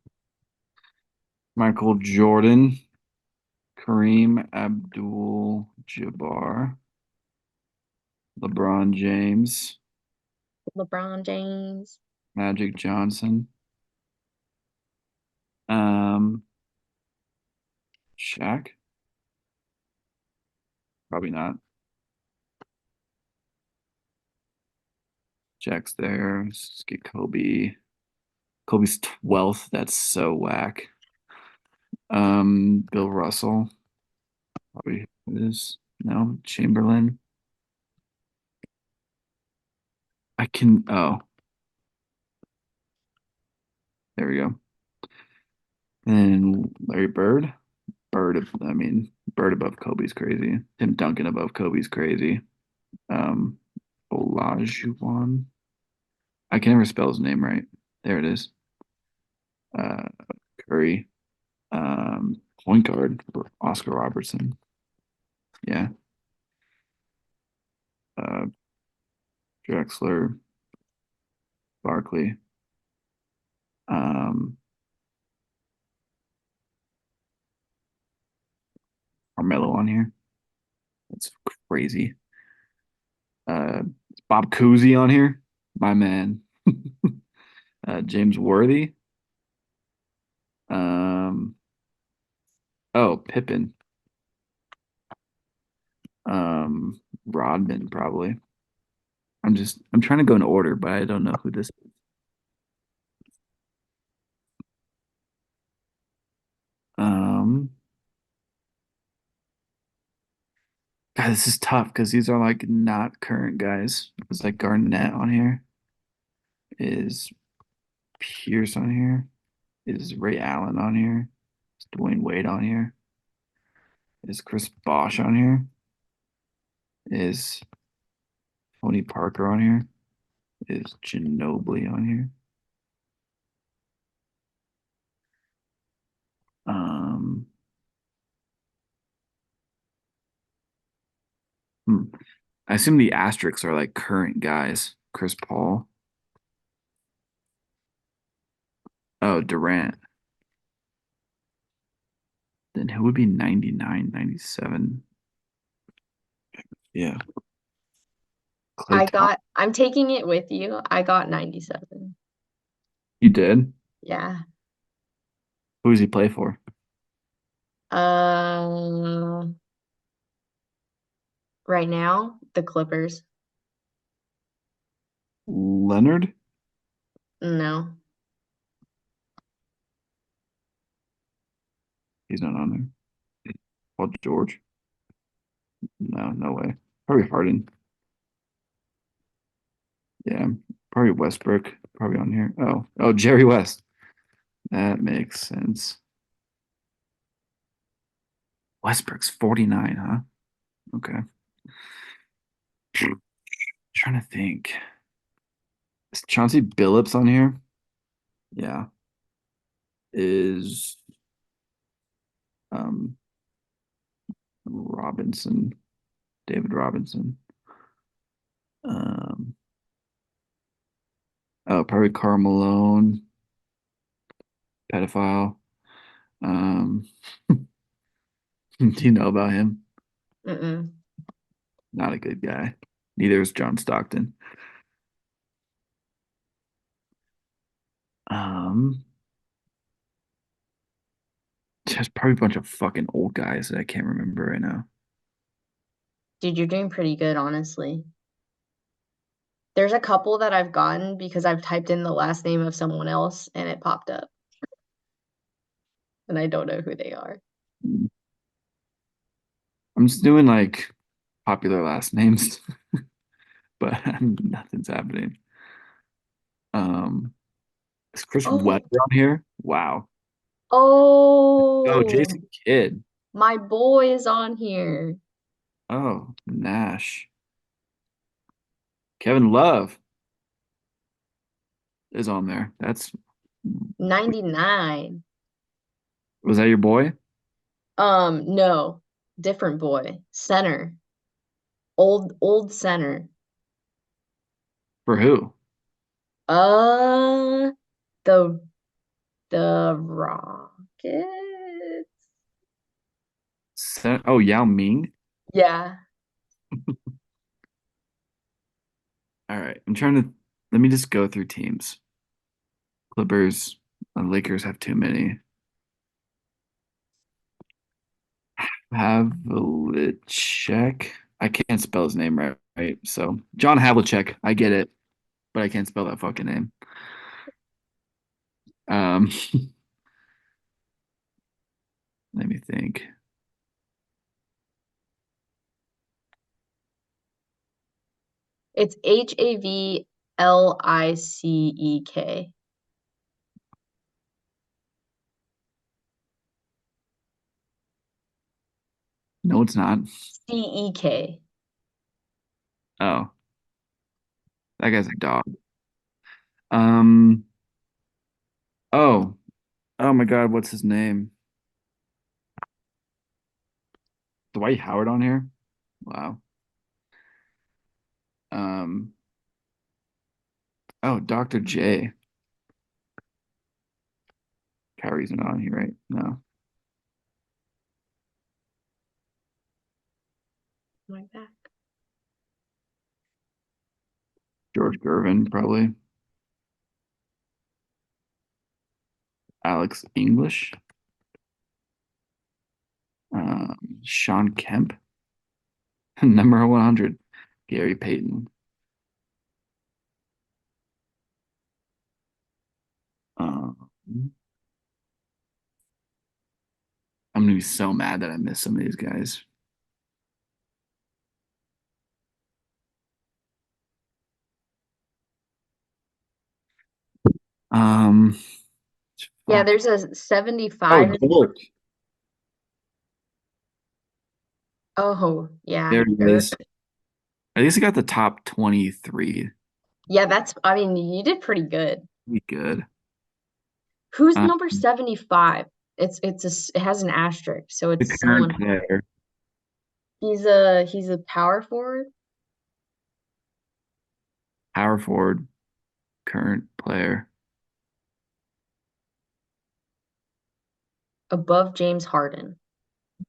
Michael Jordan, Kareem Abdul-Jabbar, LeBron James, LeBron James. Magic Johnson, um, Shaq. Probably not. Shaq's there. Let's just get Kobe. Kobe's 12th. That's so whack. Bill Russell. Probably is. No, Chamberlain. Oh, there we go. And Larry Bird. Bird above Kobe's crazy. Tim Duncan above Kobe's crazy. Um, Olajuwon. I can never spell his name right. There it is. Uh, Curry. Point guard for Oscar Robertson. Yeah. Uh, Drexler, Barkley. Um, Carmelo on here. That's crazy. Is Bob Cousy on here. My man. James Worthy. Um, oh, Pippen. Rodman probably. I'm trying to go in order, but I don't know who this is. Um, God, this is tough because these are like not current guys. It's like Garnett on here. Is Pierce on here? Is Ray Allen on here? Is Dwayne Wade on here? Is Chris Bosh on here? Is Tony Parker on here? Is Ginobili on here? Um, hmm. I assume the asterisks are like current guys. Chris Paul. Oh, Durant. Then who would be 99, 97? Yeah. Clay Thompson. I'm taking it with you. I got 97. You did? Yeah. Who does he play for? Uh, right now, the Clippers. Leonard? No. He's not on there. Paul George? No, no way. Probably Harden. Yeah, probably Westbrook. Probably on here. Oh, Jerry West. That makes sense. Westbrook's 49, huh? Okay. Trying to think. Is Chauncey Billups on here? Yeah. Is um Robinson, David Robinson. Um probably Karl Malone, pedophile. Um do you know about him? Mm-mm. Not a good guy. Neither is John Stockton. Um Just probably a bunch of fucking old guys that I can't remember right now. Dude, you're doing pretty good, honestly. There's a couple that I've gotten because I've typed in the last name of someone else and it popped up. And I don't know who they are. I'm just doing like popular last names, but nothing's happening. Um, is Chris Oh, Webber on here? Wow. Oh, oh, Jason Kidd. my boy is on here. Oh, Nash. Kevin Love is on there. 99. Was that your boy? No, different boy. Center. Old center. For who? Uh, the Rockets. Oh, Yao Ming. Yeah. All right. Let me just go through teams. Clippers, Lakers have too many. Havlicek. I can't spell his name right. So John Havlicek, I get it, but I can't spell that fucking name. Um, let me think. It's Havlicek. No, it's not. CEK. Oh, that guy's a dog. Um. Oh. Oh my God. What's his name? Dwight Howard on here. Wow. Um. Oh, Dr. J. Kyrie's not on here, right? No. My back. George Gervin, probably. Alex English. Sean Kemp. Number 100. Gary Payton. Um, I'm gonna be so mad that I missed some of these guys. Um, Yeah, fuck. there's a Oh, 75. Dort. Oh, yeah. There he is. At least I got the top 23. Yeah, I mean, you did pretty good. Pretty good. Who's Um, number 75? It has an asterisk, so the it's current someone. player, He's a power forward power forward, current player, above James Harden.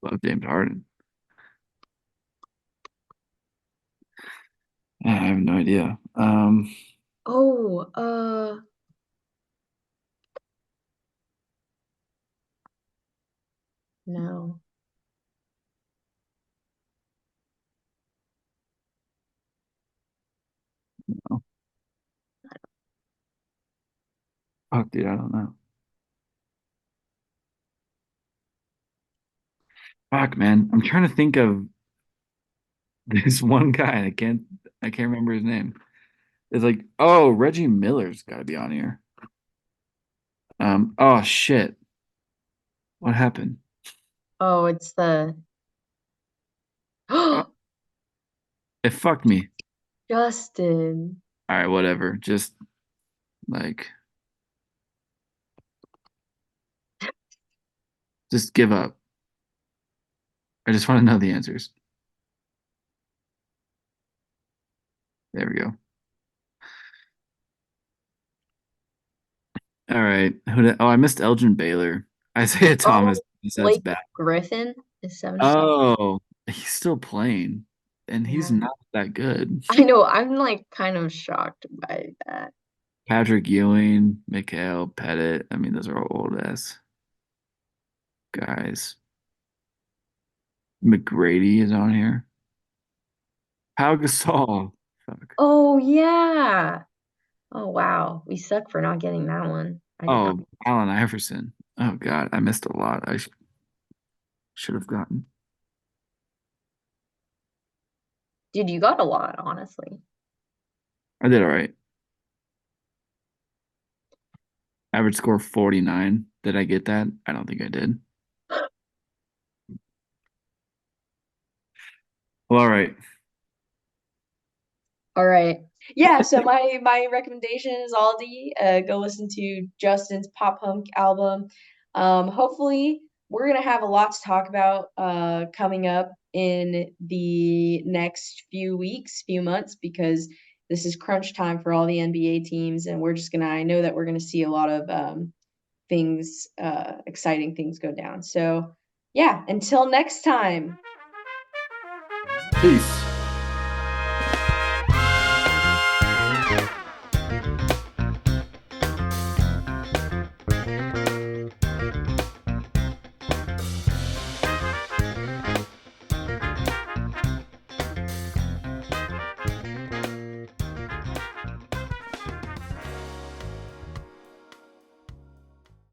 above James Harden. I have no idea. Oh, no. Oh, fuck, dude, I don't know. Fuck, man, I'm trying to think of this one guy. And I can't remember his name. It's like, oh, Reggie Miller's got to be on here. Oh shit, what happened? Oh, it's the Oh, it fucked me. Justin. All right, whatever. Just like, just give up. I just want to know the answers. There we go. All right. Oh, I missed Elgin Baylor. Isaiah Oh, Thomas. That's Blake bad. Griffin is 75. Oh, he's still playing, and he's Yeah. not that good. I know, I'm like kind of shocked by that. Patrick Ewing, Mikhail Pettit. I mean, those are all old ass guys. McGrady is on here. Pau Gasol. Fuck. Oh yeah. Oh wow. We suck for not getting that one. I did not. Oh, Allen Iverson. Oh God, I missed a lot. I should have gotten. Dude, you got a lot, honestly. I did all right. Average score 49. Did I get that? I don't think I did. Well, all right. All right. Yeah, so my recommendation is Aldi. Go listen to Justin's Pop Punk album. Hopefully we're gonna have a lot to talk about coming up in the next few weeks, few months, because this is crunch time for all the NBA teams, and I know that we're gonna see a lot of things, exciting things go down. So yeah, until next time. Peace.